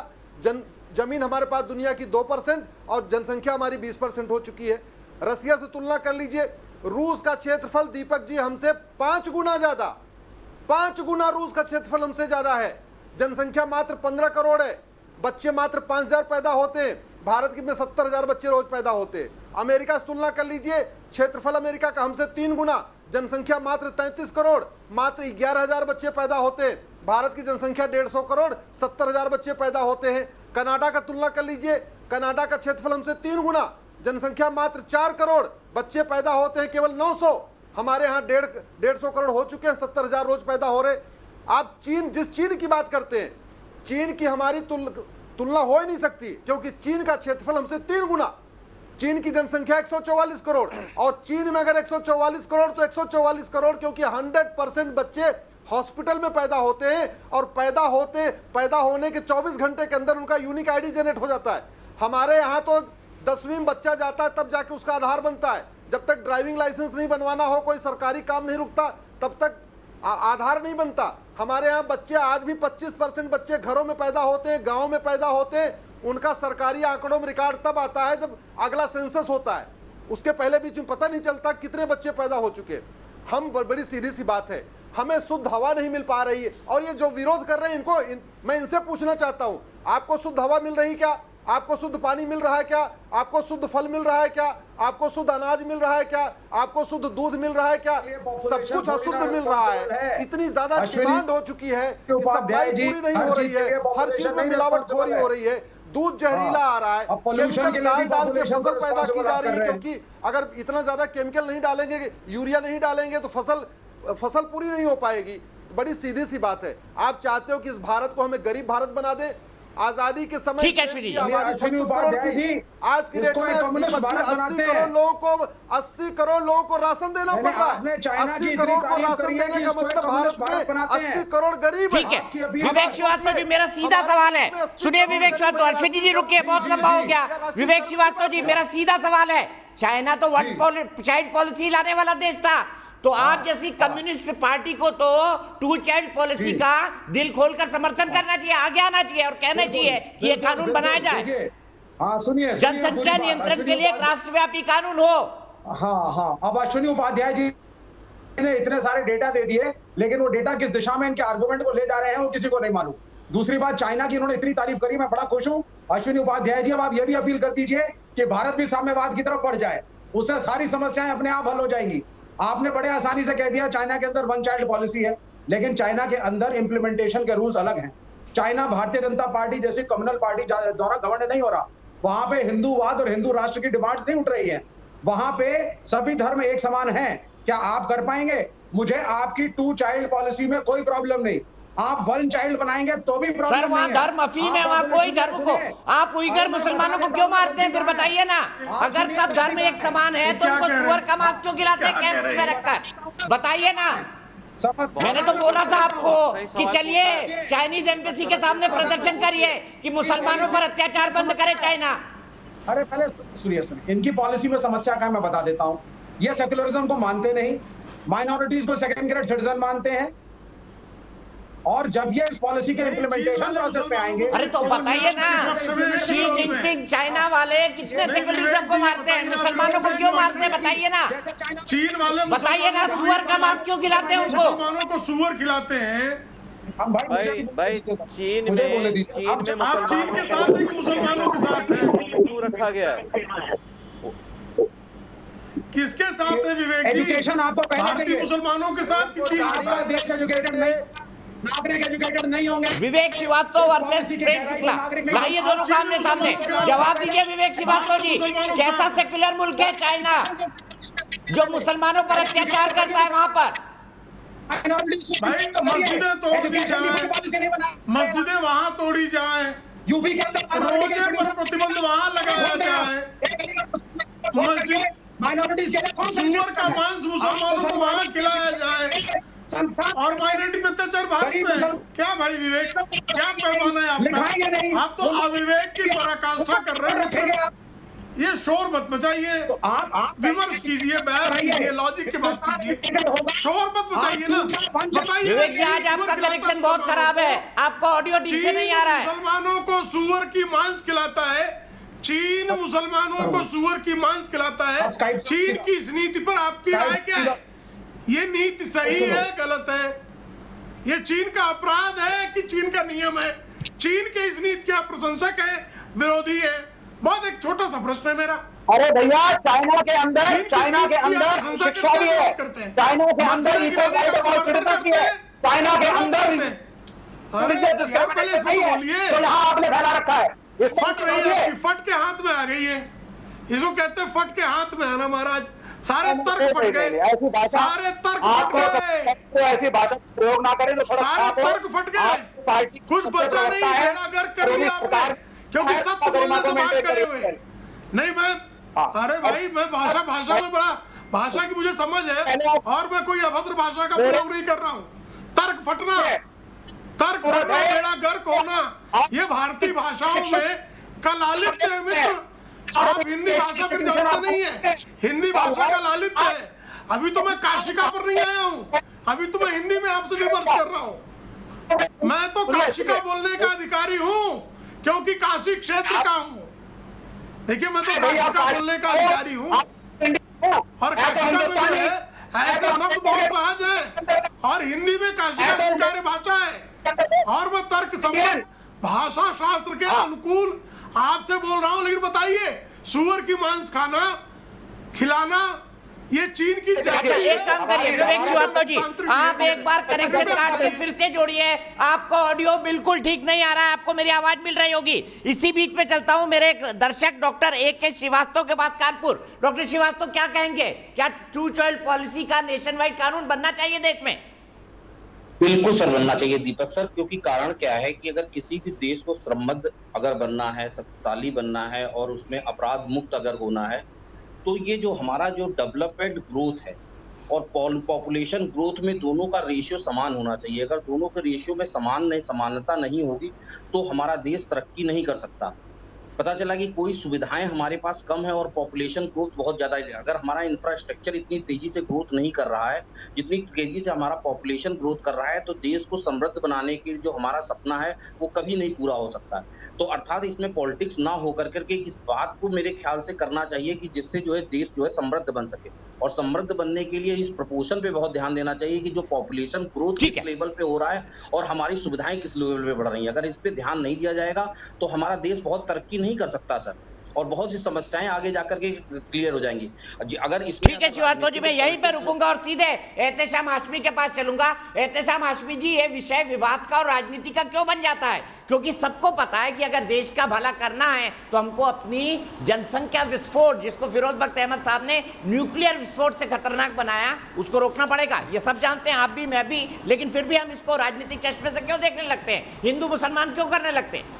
जमीन हमारे पास दुनिया की 2%, और जनसंख्या हमारी 20% हो चुकी है। रसिया से तुलना कर लीजिए। रूस का क्षेत्रफल दीपक जी हमसे 5 गुना ज्यादा, 5 गुना रूस का क्षेत्रफल हमसे ज्यादा है। जनसंख्या मात्र 15 करोड़ है, बच्चे मात्र 5000 पैदा होते हैं। भारत में 70,000 बच्चे रोज पैदा होते हैं। अमेरिका से तुलना कर लीजिए, क्षेत्रफल अमेरिका का हमसे 3 गुना, जनसंख्या मात्र 33 करोड़, मात्र 11,000 बच्चे पैदा होते हैं। भारत की जनसंख्या 150 करोड़, 70,000 बच्चे पैदा होते हैं। कनाडा का तुलना कर लीजिए, कनाडा का क्षेत्रफल हमसे 3 गुना, जनसंख्या मात्र 4 करोड़, बच्चे पैदा होते हैं केवल 900। हमारे यहाँ 150 करोड़ हो चुके हैं, 70,000 रोज पैदा हो रहे। आप जिस चीन की बात करते हैं, चीन की हमारी तुलना हो ही नहीं सकती, क्योंकि चीन का क्षेत्रफल हमसे 3 गुना। चीन की जनसंख्या 144 करोड़, और चीन में अगर 144 करोड़ तो 144 करोड़ क्योंकि 100% बच्चे हॉस्पिटल में पैदा होते हैं, और पैदा होने के 24 घंटे के अंदर उनका यूनिक आईडी जनरेट हो जाता है। हमारे यहाँ तो 10वीं में बच्चा जाता है तब जाके उसका आधार बनता है। जब तक ड्राइविंग लाइसेंस नहीं बनवाना हो, कोई सरकारी काम नहीं रुकता, तब तक आधार नहीं बनता। हमारे यहाँ बच्चे आज भी 25% बच्चे घरों में पैदा होते हैं, गाँव में पैदा होते हैं। उनका सरकारी आंकड़ों में रिकॉर्ड तब आता है जब अगला सेंसस होता है, उसके पहले बीच में पता नहीं चलता कितने बच्चे पैदा हो चुके। हम बड़ी सीधी सी बात है, हमें शुद्ध हवा नहीं मिल पा रही है। और ये जो विरोध कर रहे हैं मैं इनसे पूछना चाहता हूं, आपको शुद्ध हवा मिल रही क्या? आपको शुद्ध पानी मिल रहा है क्या? आपको शुद्ध फल मिल रहा है क्या? आपको शुद्ध अनाज मिल रहा है क्या? आपको शुद्ध दूध मिल रहा है क्या? सब कुछ अशुद्ध मिल रहा है। इतनी ज्यादा डिमांड हो चुकी है कि सप्लाई पूरी नहीं हो रही है, हर चीज में मिलावटखोरी हो रही है। दूध जहरीला आ रहा है, केमिकल डाल के फसल पैदा की जा रही है, क्योंकि अगर इतना ज्यादा केमिकल नहीं डालेंगे, यूरिया नहीं डालेंगे तो फसल पूरी नहीं हो पाएगी। बड़ी सीधी सी बात है, आप चाहते हो कि इस भारत को हमें गरीब भारत बना दे। आजादी के समय ठीक है श्री जी, आबादी 36 करोड़ थी, आज की डेट में 80 करोड़ लोगों को राशन देना पड़ रहा है। 80 करोड़ को राशन देने का मतलब भारत में 80 करोड़ गरीब है। ठीक है विवेक श्रीवास्तव जी, मेरा सीधा सवाल है, सुनिए विवेक श्रीवास्तव। अश्विनी जी रुकिए, बहुत लंबा हो गया। विवेक श्रीवास्तव जी, मेरा सीधा सवाल है, चाइना तो वन चाइल्ड पॉलिसी लाने वाला देश था, तो आप जैसी कम्युनिस्ट पार्टी को तो 2 चाइल्ड पॉलिसी का दिल खोलकर समर्थन करना चाहिए, आगे आना चाहिए और कहना चाहिए कि ये कानून बनाया जाए। हाँ सुनिए, जनसंख्या नियंत्रण के लिए एक राष्ट्रव्यापी कानून हो। हाँ, अब अश्विनी उपाध्याय जी ने इतने सारे डेटा दे दिए, लेकिन वो डेटा किस दिशा में इनके आर्गुमेंट को ले जा रहे हैं वो किसी को नहीं मालूम। दूसरी बात, चाइना की इन्होंने इतनी तारीफ करी, मैं बड़ा खुश हूँ। अश्विनी उपाध्याय जी, अब आप ये भी अपील कर दीजिए कि भारत भी साम्यवाद की तरफ बढ़ जाए, उससे सारी समस्याएं अपने आप हल हो जाएंगी। आपने बड़े आसानी से कह दिया चाइना के अंदर 1 चाइल्ड पॉलिसी है, लेकिन चाइना के अंदर इंप्लीमेंटेशन के रूल्स अलग हैं। चाइना भारतीय जनता पार्टी जैसी कम्युनल पार्टी द्वारा गवर्न नहीं हो रहा। वहां पे हिंदूवाद और हिंदू राष्ट्र की डिमांड्स नहीं उठ रही है। वहां पे सभी धर्म एक समान हैं। क्या आप कर पाएंगे? मुझे आपकी 2 चाइल्ड पॉलिसी में कोई प्रॉब्लम नहीं, आप 1 चाइल्ड बनाएंगे तो भी प्रॉब्लम नहीं है। वहाँ धर्म अफीम है, वहाँ कोई धर्म को आप उइगर मुसलमानों को क्यों मारते हैं? फिर बताइए ना, अगर सब धर्म एक समान है तो उनको सुअर का मांस क्यों खिलाते हैं कैंप में रखकर? बताइए ना। मैंने तो बोला था आपको कि चलिए चाइनीज एम्बेसी के सामने प्रदर्शन करिए कि मुसलमानों पर अत्याचार बंद करे चाइना। अरे पहले सुनिए, इनकी पॉलिसी में समस्या क्या मैं बता देता हूँ। ये सेक्युलरिज्म को मानते नहीं, माइनॉरिटीज को सेकंड ग्रेड सिटीजन मानते हैं, और जब ये इस पॉलिसी के इम्प्लीमेंटेशन प्रोसेस पे आएंगे। अरे तो बताइए ना, शी जिनपिंग चाइना वाले कितने सेक्युलरिज्म को मारते हैं, मुसलमानों को क्यों मारते हैं? बताइए ना। चीन वाले बताइए ना, सुअर का मांस क्यों खिलाते हैं उनको? मुसलमानों को सुअर खिलाते हैं। भाई चीन में आप चीन के साथ है कि मुसलमानों के साथ है? क्यों रखा गया है? किसके साथ है विवेक जी? एजुकेशन आपको पहले भारतीय मुसलमानों के साथ कि चीन के साथ? देश एजुकेटेड नहीं, नागरिक एजुकेटेड नहीं होंगे। विवेक श्रीवास्तव वर्सेस प्रेम शुक्ला, लाइए दोनों सामने सामने जवाब दीजिए। विवेक श्रीवास्तव जी, कैसा सेक्युलर मुल्क है चाइना जो मुसलमानों पर अत्याचार करता है? वहां पर भाई मस्जिदें तोड़ दी जाए, मस्जिदें वहां तोड़ी जाए, यूपी के अंदर रोजे पर प्रतिबंध वहां लगाया जाए, मस्जिद माइनॉरिटीज के सुअर का मांस मुसलमानों को वहां खिलाया जाए, और माइनॉरिटी पे अत्याचार भारत में। क्या भाई विवेक, क्या पैमाना है आपका? आप तो अविवेक की पराकाष्ठा कर रहे हैं। ये शोर मत मचाइए, विमर्श कीजिए, बहस कीजिए, लॉजिक की बात कीजिए, शोर मत मचाइए ना। बताइए विवेक जी, आज आपका कनेक्शन बहुत खराब है, आपका ऑडियो ठीक से नहीं आ रहा है। मुसलमानों को सुअर की मांस खिलाता है, चीन मुसलमानों को सुअर की मांस खिलाता है। चीन की इस नीति पर आपकी राय क्या है? ये नीति सही है, गलत है? ये चीन का अपराध है कि चीन का नियम है? चीन के इस नीति के आप प्रशंसक है, विरोधी है? बहुत एक छोटा सा प्रश्न है मेरा। अरे भैया, चाइना के अंदर शिक्षा भी है, चाइना के अंदर इको राइट और फ्रीडम भी है, चाइना के अंदर बोलिए तो यहाँ आपने फैला रखा है। फट रही है, फट के हाथ में आ गई है, इसको कहते हैं फट के हाथ में आना। महाराज, सारे तर्क फट गए, सारे तर्क फट गए, ऐसी बातों प्रयोग ना करें तो सारे तर्क फट गए, कुछ बचा नहीं, बेड़ा गर्क कर दिया आपने, क्योंकि सत्य बोलने से बात करे हुए नहीं। मैं अरे भाई, मैं भाषा में बड़ा, भाषा की मुझे समझ है, और मैं कोई अभद्र भाषा का प्रयोग नहीं कर रहा हूँ। तर्क फटना, बेड़ा गर्क होना, ये भारतीय भाषाओं में का लालित्य है मित्र। आप हिंदी भाषा फिर जानते नहीं है, हिंदी भाषा का लालित्य है। अभी तो मैं काशिका पर नहीं आया हूँ, अभी तो मैं हिंदी में आपसे विमर्श कर रहा हूँ। मैं तो काशी का बोलने का अधिकारी हूँ, क्योंकि काशी क्षेत्र का हूँ। देखिए, मैं तो काशी का बोलने का अधिकारी हूँ, और काशी का में जो है ऐसे शब्द बहुत सहज है, और हिंदी में काशी का स्वीकार्य भाषा है, और मैं तर्क सम्मत भाषा शास्त्र के अनुकूल आपसे बोल रहा हूँ। लेकिन बताइए, सुअर की मांस खाना, खिलाना, ये चीन की अच्छा, एक काम करिए विवेक श्रीवास्तव जी, आप एक बार कनेक्शन काट के फिर से जोड़िए। आपका ऑडियो बिल्कुल ठीक नहीं आ रहा है, आपको मेरी आवाज मिल रही होगी। इसी बीच में चलता हूं मेरे एक दर्शक डॉक्टर AK श्रीवास्तव के पास कानपुर। डॉक्टर श्रीवास्तव, क्या कहेंगे, क्या टू चाइल्ड पॉलिसी का नेशन वाइड कानून बनना चाहिए देश में? बिल्कुल सर, बनना चाहिए दीपक सर, क्योंकि कारण क्या है कि अगर किसी भी देश को श्रमबद्ध अगर बनना है, शक्तिशाली बनना है, और उसमें अपराध मुक्त अगर होना है, तो ये जो हमारा जो डेवलपमेंट ग्रोथ है और पॉपुलेशन ग्रोथ में दोनों का रेशियो समान होना चाहिए। अगर दोनों के रेशियो में समानता नहीं होगी तो हमारा देश तरक्की नहीं कर सकता। पता चला कि कोई सुविधाएं हमारे पास कम है और पॉपुलेशन ग्रोथ बहुत ज्यादा है। अगर हमारा इंफ्रास्ट्रक्चर इतनी तेजी से ग्रोथ नहीं कर रहा है, जितनी तेजी से हमारा पॉपुलेशन ग्रोथ कर रहा है, तो देश को समृद्ध बनाने के जो हमारा सपना है वो कभी नहीं पूरा हो सकता। तो अर्थात इसमें पॉलिटिक्स ना होकर करके इस बात को मेरे ख्याल से करना चाहिए कि जिससे जो है देश जो है समृद्ध बन सके, और समृद्ध बनने के लिए इस प्रपोर्शन पे बहुत ध्यान देना चाहिए कि जो पॉपुलेशन ग्रोथ किस लेवल पे हो रहा है और हमारी सुविधाएं किस लेवल पे बढ़ रही हैं। अगर इस पे ध्यान नहीं दिया जाएगा तो हमारा देश बहुत तरक्की नहीं कर सकता सर, और बहुत सी समस्याएं आगे जाकर के क्लियर हो जाएंगी अगर इस। ठीक है श्रीवास्तव जी, मैं यहीं पे रुकूंगा और सीधे एहतेशाम हाशमी के पास चलूंगा। एहतेशाम हाशमी जी, ये विषय विवाद का और राजनीति का क्यों बन जाता है? क्योंकि सबको पता है कि अगर देश का भला करना है तो हमको अपनी जनसंख्या विस्फोट, जिसको फिरोज बख्त अहमद साहब ने न्यूक्लियर विस्फोट से खतरनाक बनाया, उसको रोकना पड़ेगा। ये सब जानते हैं, आप भी मैं भी, लेकिन फिर भी हम इसको राजनीतिक चश्मे से क्यों देखने लगते हैं? हिंदू मुसलमान क्यों करने लगते हैं?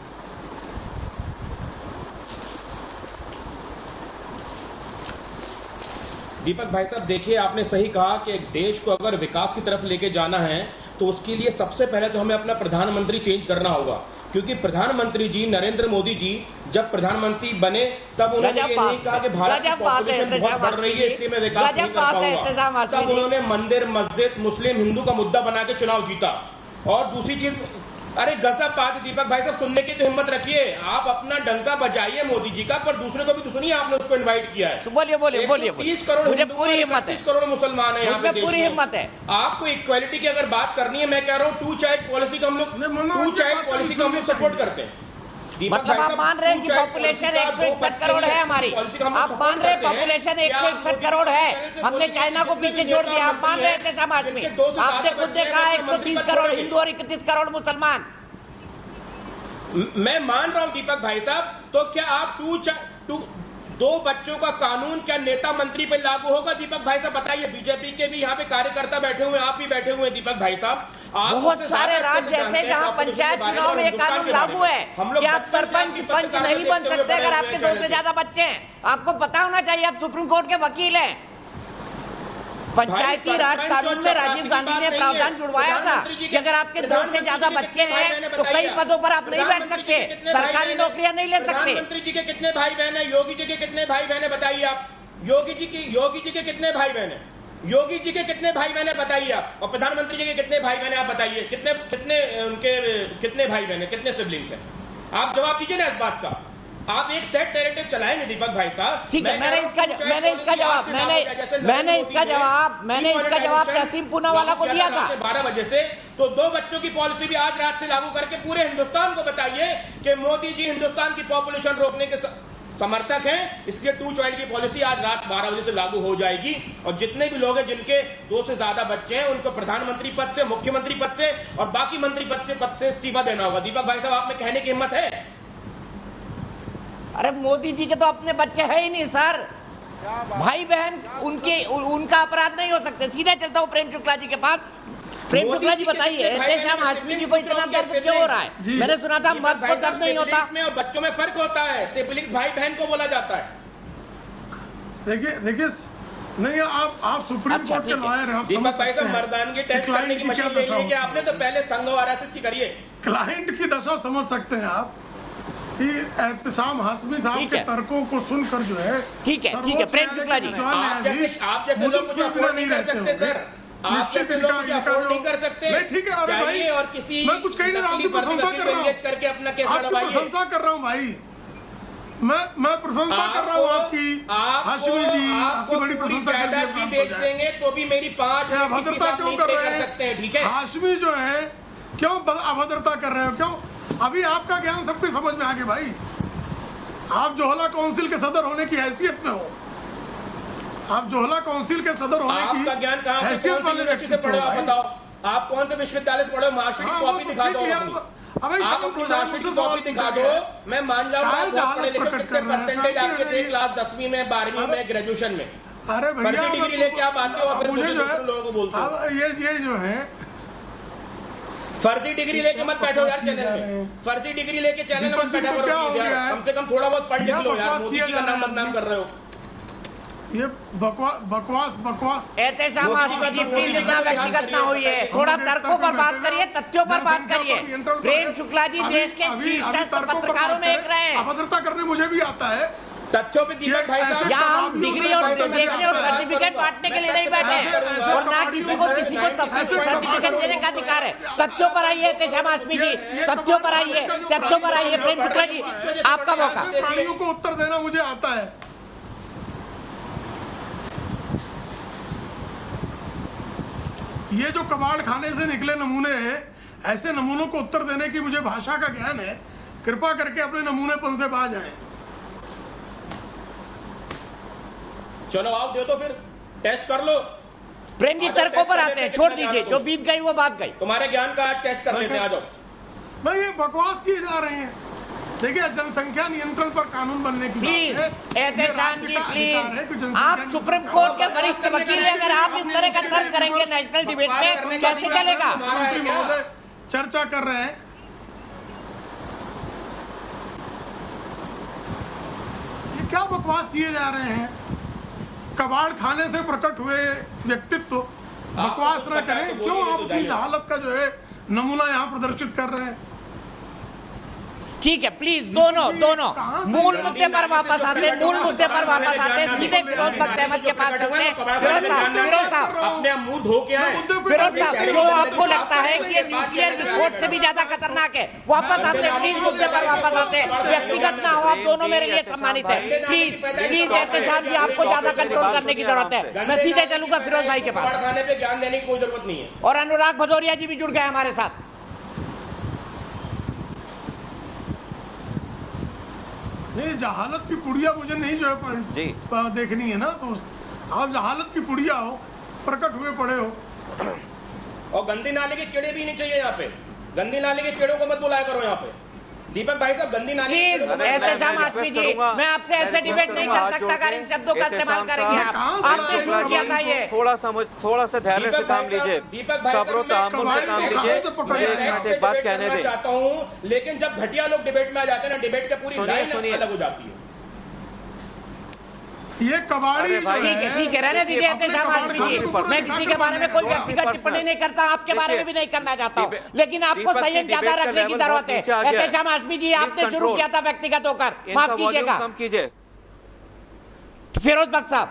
दीपक भाई साहब, देखिए, आपने सही कहा कि एक देश को अगर विकास की तरफ लेके जाना है तो उसके लिए सबसे पहले तो हमें अपना प्रधानमंत्री चेंज करना होगा, क्योंकि प्रधानमंत्री जी नरेंद्र मोदी जी जब प्रधानमंत्री बने तब उन्होंने ये नहीं कहा कि भारत की पॉपुलेशन बहुत बढ़ रही है इसलिए मैं विकास नहीं कर पाऊंगा। तब उन्होंने मंदिर, मस्जिद, मुस्लिम, हिंदू का मुद्दा बना के चुनाव जीता। और दूसरी चीज, अरे गजब बात है दीपक भाई साहब, सुनने की तो हिम्मत रखिए। आप अपना डंका बजाइए मोदी जी का, पर दूसरे को भी तो सुनिए, आपने उसको इनवाइट किया है। बोलिए बोलिए बोलिए। 30 करोड़ मुझे पूरी हिम्मत है, 30 करोड़ मुसलमान है यहाँ पे, पूरी हिम्मत है। आपको इक्वालिटी की अगर बात करनी है, मैं कह रहा हूँ टू चाइल्ड पॉलिसी का हम लोग सपोर्ट करते हैं। मतलब आप मान रहे हैं कि पॉपुलेशन 161 करोड़ है हमारी, आप मान रहे हैं पॉपुलेशन 161 करोड़ है, हमने चाइना को पीछे छोड़ दिया, आप मान रहे हैं समाज में? आपने खुद देखा 130 करोड़ हिंदू और 31 करोड़ मुसलमान। मैं मान रहा हूं दीपक भाई साहब, तो क्या आप दो बच्चों का कानून क्या नेता मंत्री पे लागू होगा? दीपक भाई साहब बताइए। बीजेपी के भी यहाँ पे कार्यकर्ता बैठे हुए हैं, आप भी बैठे हुए हैं दीपक भाई साहब। बहुत सारे राज्य ऐसे जहाँ पंचायत चुनाव में एक कानून लागू है कि आप सरपंच पंच नहीं बन सकते अगर आपके 2 से ज्यादा बच्चे हैं। आपको पता होना चाहिए, आप सुप्रीम कोर्ट के वकील हैं। पंचायती राज कानून में राजीव गांधी ने प्रावधान जुड़वाया था कि अगर आपके 2 से ज्यादा बच्चे हैं तो कई पदों पर आप नहीं बैठ सकते, सरकारी नौकरियां नहीं ले सकते। प्रधानमंत्री जी के कितने भाई बहन है? योगी जी के कितने भाई बहन है बताइए आप। योगी जी के कितने भाई बहन है? योगी जी के कितने भाई बहन है बताइए आप। और प्रधानमंत्री जी के कितने भाई बहन है आप बताइए। कितने भाई बहन है, कितने सिबलिंग्स हैं? आप जवाब दीजिए ना इस बात का। आप एक सेट नैरेटिव चलाएंगे दीपक भाई साहब। ठीक है, मैंने इसका जवाब तहसीम पूनावाला को दिया था 12 बजे से। तो 2 बच्चों की पॉलिसी भी आज रात से लागू करके पूरे हिंदुस्तान को बताइए कि मोदी जी हिंदुस्तान की पॉपुलेशन रोकने के समर्थक हैं, इसलिए टू चाइल्ड की पॉलिसी आज रात 12 बजे से लागू हो जाएगी। और जितने भी लोग हैं जिनके 2 से ज्यादा बच्चे हैं, उनको प्रधानमंत्री पद से, मुख्यमंत्री पद से और बाकी मंत्री पद से इस्तीफा देना होगा। दीपक भाई साहब, आप में कहने की हिम्मत है? अरे मोदी जी के तो अपने बच्चे है ही नहीं सर, भाई बहन उनका अपराध नहीं हो सकते। सीधे चलता हूँ प्रेम शुक्ला जी के पास। प्रेम शुक्ला जी बताइए, एहतेशाम हाशमी जी को इतना दर्द क्यों हो रहा है? मैंने सुना था मर्द को दर्द नहीं होता। और बच्चों में फर्क होता है, सिबलिंग भाई बहन को बोला जाता है। देखिए नहीं, आप सुप्रीम कोर्ट के लॉयर हैं, दीपक भाई साहब, मर्दानगी टेस्ट करने की मशीन ले ली कि आपने तो पहले संघ और आरएसएस की करिए। क्लाइंट की दशा समझ सकते हैं आप कि एहतेशाम हाशमी साहब के तर्कों को सुनकर जो है, ठीक है प्रेम शुक्ला जी, आप जैसे लोग मुझे अफोर्ड नहीं कर सकते सर। आप निश्चित जैसे लोग मुझे अफोर्ड नहीं कर सकते। नहीं ठीक है, अरे भाई जाइए और किसी मैं कुछ कह नहीं रहा, आपकी प्रशंसा कर रहा हूँ, करके अपना केस आपकी लड़वाइए। प्रशंसा कर रहा हूँ भाई, मैं प्रशंसा कर रहा हूँ आपकी। हाशमी जी आपकी बड़ी प्रशंसा कर दी, फ्री बेच देंगे तो भी मेरी 5 अभद्रता क्यों कर रहे हैं? ठीक है, हाशमी जो है क्यों अभद्रता कर रहे हो? क्यों? अभी आपका ज्ञान सबको समझ में आ गया भाई। आप जोहला काउंसिल के सदर होने की हैसियत में हो, आप जोहला काउंसिल के सदर होने आपका ज्ञान की कहाँ से, हैसियत कौन सी वाले यूनिवर्सिटी से व्यक्ति पढ़े हो आप भाई। बताओ, आप कौन से विश्वविद्यालय से पढ़े हो? मार्कशीट की कॉपी दिखा दो, अभी आप अपनी मार्कशीट की कॉपी दिखा दो, मैं मान जाऊंगा आप बहुत पढ़े लिखे, कितने परसेंटेज आपके थे क्लास 10वीं में, 12वीं में, ग्रेजुएशन में। अरे भैया फर्जी डिग्री लेके आप आते हो और फिर मुझे दूसरे लोगों को बोलते हो। अब ये जो है फर्जी डिग्री लेके मत बैठो यार चैनल में, फर्जी डिग्री लेके चैनल में मत बैठा करो प्लीज यार, कम से कम थोड़ा बहुत पढ़ लिख लो यार, मोदी जी का नाम बदनाम कर रहे हो। ये बकवास एहतेशाम आसिफी जी प्लीज इतना व्यक्तिगत ना होइए, थोड़ा तर्कों पर बात करिए, तथ्यों पर बात करिए। प्रेम शुक्ला जी देश के शीर्षस्थ पत्रकारों में एक रहे। अभद्रता करने मुझे भी आता है। तथ्यों पे दीपक भाई साहब, यहाँ हम डिग्री और देखने और सर्टिफिकेट बांटने के लिए नहीं बैठे, और ना किसी को सर्टिफिकेट देने का अधिकार है। तथ्यों पर आइए एहतेशाम आसिफी जी, तथ्यों पर आइए, तथ्यों पर आइए। प्रेम शुक्ला जी आपका मौका। प्राणियों को उत्तर देना मुझे आता है। ये जो कबाड़ खाने से निकले नमूने हैं, ऐसे नमूनों को उत्तर देने की मुझे भाषा का ज्ञान है। कृपा करके अपने नमूनेपन से बाज आए। चलो आओ दे दो, फिर टेस्ट कर लो। प्रेम जी तर्कों पर आते हैं, छोड़ दीजिए, जो बीत गई वो बात गई। तुम्हारे ज्ञान का आज टेस्ट कर लेते हैं, आ जाओ। भाई ये बकवास किए जा रहे हैं। देखिए जनसंख्या नियंत्रण पर कानून बनने की प्लीज बात है। एहतेशाम जी प्लीज, आप सुप्रीम कोर्ट के वरिष्ठ वकील हैं, अगर आप इस तरह का तर्क करेंगे नेशनल डिबेट में कैसे चलेगा? मुख्यमंत्री महोदय चर्चा कर रहे हैं। ये क्या बकवास किए जा रहे हैं? कबाड़ खाने से प्रकट हुए व्यक्तित्व बकवास न करें। क्यों आप अपनी जहालत का जो है नमूना यहाँ प्रदर्शित कर रहे हैं? ठीक है प्लीज, दोनों मूल मुद्दे पर वापस आते हैं, मूल मुद्दे पर वापस आते हैं। सीधे फिरोज बख्त अहमद के पास चलते हैं। फिरोज साहब अपने मुंह धो के आए। फिरोज साहब, जो आपको लगता है कि ये न्यूक्लियर विस्फोट से भी ज्यादा खतरनाक है, वापस आते हैं प्लीज, मुद्दे पर वापस आते हैं। व्यक्तिगत ना हो, आप दोनों मेरे लिए सम्मानित है। प्लीज एहतेशाम जी, आपको ज्यादा कंट्रोल करने की जरूरत है। मैं सीधे चलूंगा फिरोज भाई के पास। खाने पे ज्ञान देने की कोई जरूरत नहीं है। और अनुराग भदौरिया जी भी जुड़ गए हमारे साथ। नहीं, जहालत की पुड़िया मुझे नहीं जो है देखनी है ना दोस्त। आप जहालत की पुड़िया हो, प्रकट हुए पड़े हो। और गंदी नाले के कीड़े भी नहीं चाहिए यहाँ पे। गंदी नाले के कीड़ों को मत बुलाया करो यहाँ पे। दीपक भाई साहब गंदी नाले प्लीज एहतेशाम आसिफी जी, मैं आपसे ऐसे डिबेट नहीं कर सकता अगर इन शब्दों का इस्तेमाल करेंगे आप। आपने शुरू किया था ये। थोड़ा सा धैर्य से काम लीजिए, सब्र तहम्मुल से काम लीजिए। एक बात कहने दें, चाहता हूँ, लेकिन जब घटिया लोग डिबेट में आ जाते हैं ना, डिबेट का पूरी लाइन अलग हो जाती है। ये कबाड़ी ठीक है रहने दीजिए एहतेशाम आसिफी जी। मैं किसी के बारे में कोई व्यक्तिगत टिप्पणी नहीं करता, आपके बारे में भी नहीं करना चाहता हूँ, लेकिन आपको संयम ज्यादा रखने की जरूरत है। एहतेशाम आसिफी जी, आपने शुरू किया था व्यक्तिगत होकर, माफ कीजिएगा। कम कीजिए फिरोज बख्त साहब।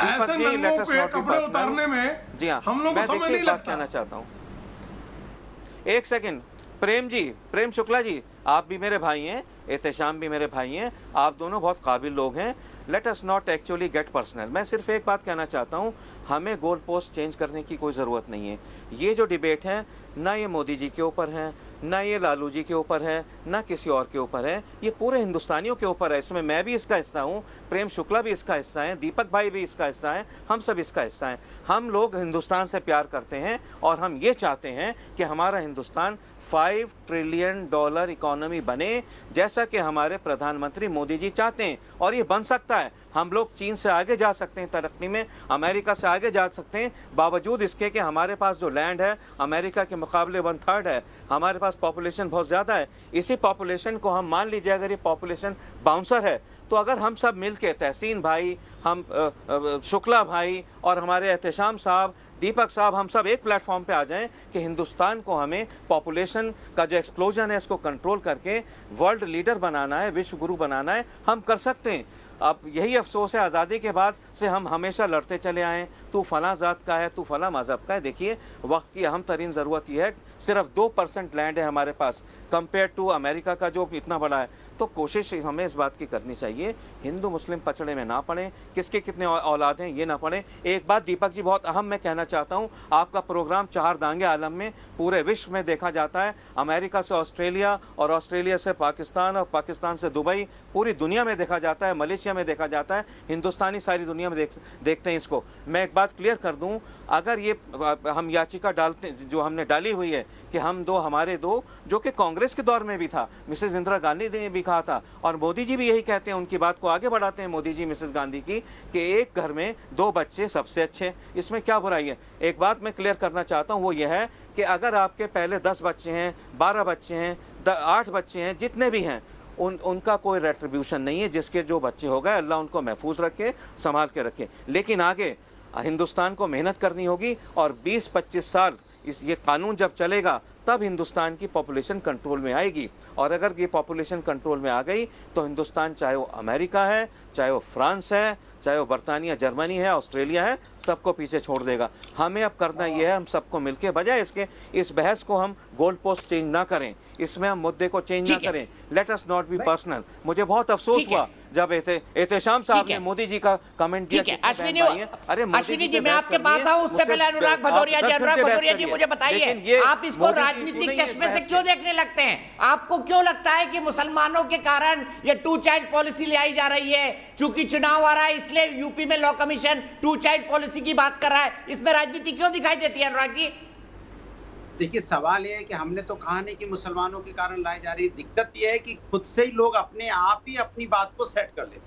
ऐसे नंगों के कपड़े उतारने में जी हाँ, हम लोग को समय नहीं लगता। कहना चाहता हूँ, एक सेकंड। प्रेम जी, प्रेम शुक्ला जी, आप भी मेरे भाई हैं, एहतेशाम भी मेरे भाई हैं, आप दोनों बहुत काबिल लोग हैं। Let us not actually get personal. मैं सिर्फ एक बात कहना चाहता हूँ, हमें गोल पोस्ट चेंज करने की कोई ज़रूरत नहीं है। ये जो डिबेट है ना, ये मोदी जी के ऊपर है, ना ये लालू जी के ऊपर है, ना किसी और के ऊपर है, ये पूरे हिंदुस्तानियों के ऊपर है। इसमें मैं भी इसका हिस्सा हूँ, प्रेम शुक्ला भी इसका हिस्सा है, दीपक भाई भी इसका हिस्सा है, हम सब इसका हिस्सा हैं। हम लोग हिंदुस्तान से प्यार करते हैं और हम ये चाहते हैं कि हमारा हिंदुस्तान $5 ट्रिलियन इकोनॉमी बने, जैसा कि हमारे प्रधानमंत्री मोदी जी चाहते हैं। और ये बन सकता है। हम लोग चीन से आगे जा सकते हैं तरक्की में, अमेरिका से आगे जा सकते हैं, बावजूद इसके कि हमारे पास जो लैंड है अमेरिका के मुकाबले 1/3 है। हमारे पास पॉपुलेशन बहुत ज़्यादा है। इसी पॉपुलेशन को हम मान लीजिए, अगर ये पॉपुलेशन बाउंसर है, तो अगर हम सब मिल के, तहसीन भाई, हम शुक्ला भाई और हमारे एहतेशाम साहब, दीपक साहब, हम सब एक प्लेटफॉर्म पे आ जाएं कि हिंदुस्तान को हमें पॉपुलेशन का जो एक्सप्लोजन है इसको कंट्रोल करके वर्ल्ड लीडर बनाना है, विश्व गुरु बनाना है। हम कर सकते हैं। अब यही अफसोस है, आज़ादी के बाद से हम हमेशा लड़ते चले आए, तू फला ज़ात का है, तू फला मज़हब का है। देखिए, वक्त की अहम तरीन ज़रूरत यह है, सिर्फ 2% लैंड है हमारे पास कंपेयर टू अमेरिका का जो इतना बड़ा है। तो कोशिश हमें इस बात की करनी चाहिए, हिंदू मुस्लिम पचड़े में ना पड़े, किसके कितने औलाद हैं ये ना पड़े। एक बात दीपक जी बहुत अहम मैं कहना चाहता हूँ, आपका प्रोग्राम चार दांगे आलम में पूरे विश्व में देखा जाता है, अमेरिका से ऑस्ट्रेलिया और ऑस्ट्रेलिया से पाकिस्तान और पाकिस्तान से दुबई, पूरी दुनिया में देखा जाता है, मलेशिया में देखा जाता है, हिंदुस्तानी सारी दुनिया में देखते हैं इसको। मैं एक बात क्लियर कर दूँ, अगर ये हम याचिका डालते जो हमने डाली हुई है कि हमारे दो जो कि कांग्रेस के दौर में भी था, मिसेस इंदिरा गांधी ने भी कहा था और मोदी जी भी यही कहते हैं, उनकी बात को आगे बढ़ाते हैं मोदी जी मिसेस गांधी की, कि एक घर में 2 बच्चे सबसे अच्छे, इसमें क्या बुराई है। एक बात मैं क्लियर करना चाहता हूँ, वो ये है कि अगर आपके पहले 10 बच्चे हैं, 12 बच्चे हैं, 8 बच्चे हैं, जितने भी हैं, उनका कोई रेट्रीब्यूशन नहीं है। जिसके जो बच्चे हो गए, अल्लाह उनको महफूज रखे, संभाल के रखे। लेकिन आगे हिंदुस्तान को मेहनत करनी होगी और 20-25 साल ये कानून जब चलेगा तब हिंदुस्तान की पॉपुलेशन कंट्रोल में आएगी। और अगर ये पॉपुलेशन कंट्रोल में आ गई तो हिंदुस्तान, चाहे वो अमेरिका है, चाहे वो फ्रांस है, चाहे वो बरतानिया, जर्मनी है, ऑस्ट्रेलिया है, सबको पीछे छोड़ देगा। हमें अब करना ये है, हम सबको मिलके, बजाय इसके इस बहस को हम गोल्ड पोस्ट चेंज ना करें, इसमें हम मुद्दे को चेंज ना करें। Let us not be personal. मुझे बहुत अफसोस हुआ जब एहतेशाम साहब ने मोदी जी का कमेंट दिया। अश्विनी जी, मैं आपके पास आऊं उससे पहले अनुराग भदौरिया जी मुझे बताइए, आप इसको राजनीतिक चश्मे से क्यों देखने लगते हैं? आपको क्यों लगता है कि मुसलमानों के कारण ये 2 चाइल्ड पॉलिसी ले आई जा रही है? चूंकि चुनाव आ रहा है इसलिए यूपी में लॉ कमीशन 2 चाइल्ड पॉलिसी की बात कर रहा है, इसमें राजनीति क्यों दिखाई देती है अनुराग जी? देखिए, सवाल ये है कि हमने तो कहा नहीं कि मुसलमानों के कारण लाई जा रही है। दिक्कत ये है कि खुद से ही लोग अपने आप ही अपनी बात को सेट कर लेते।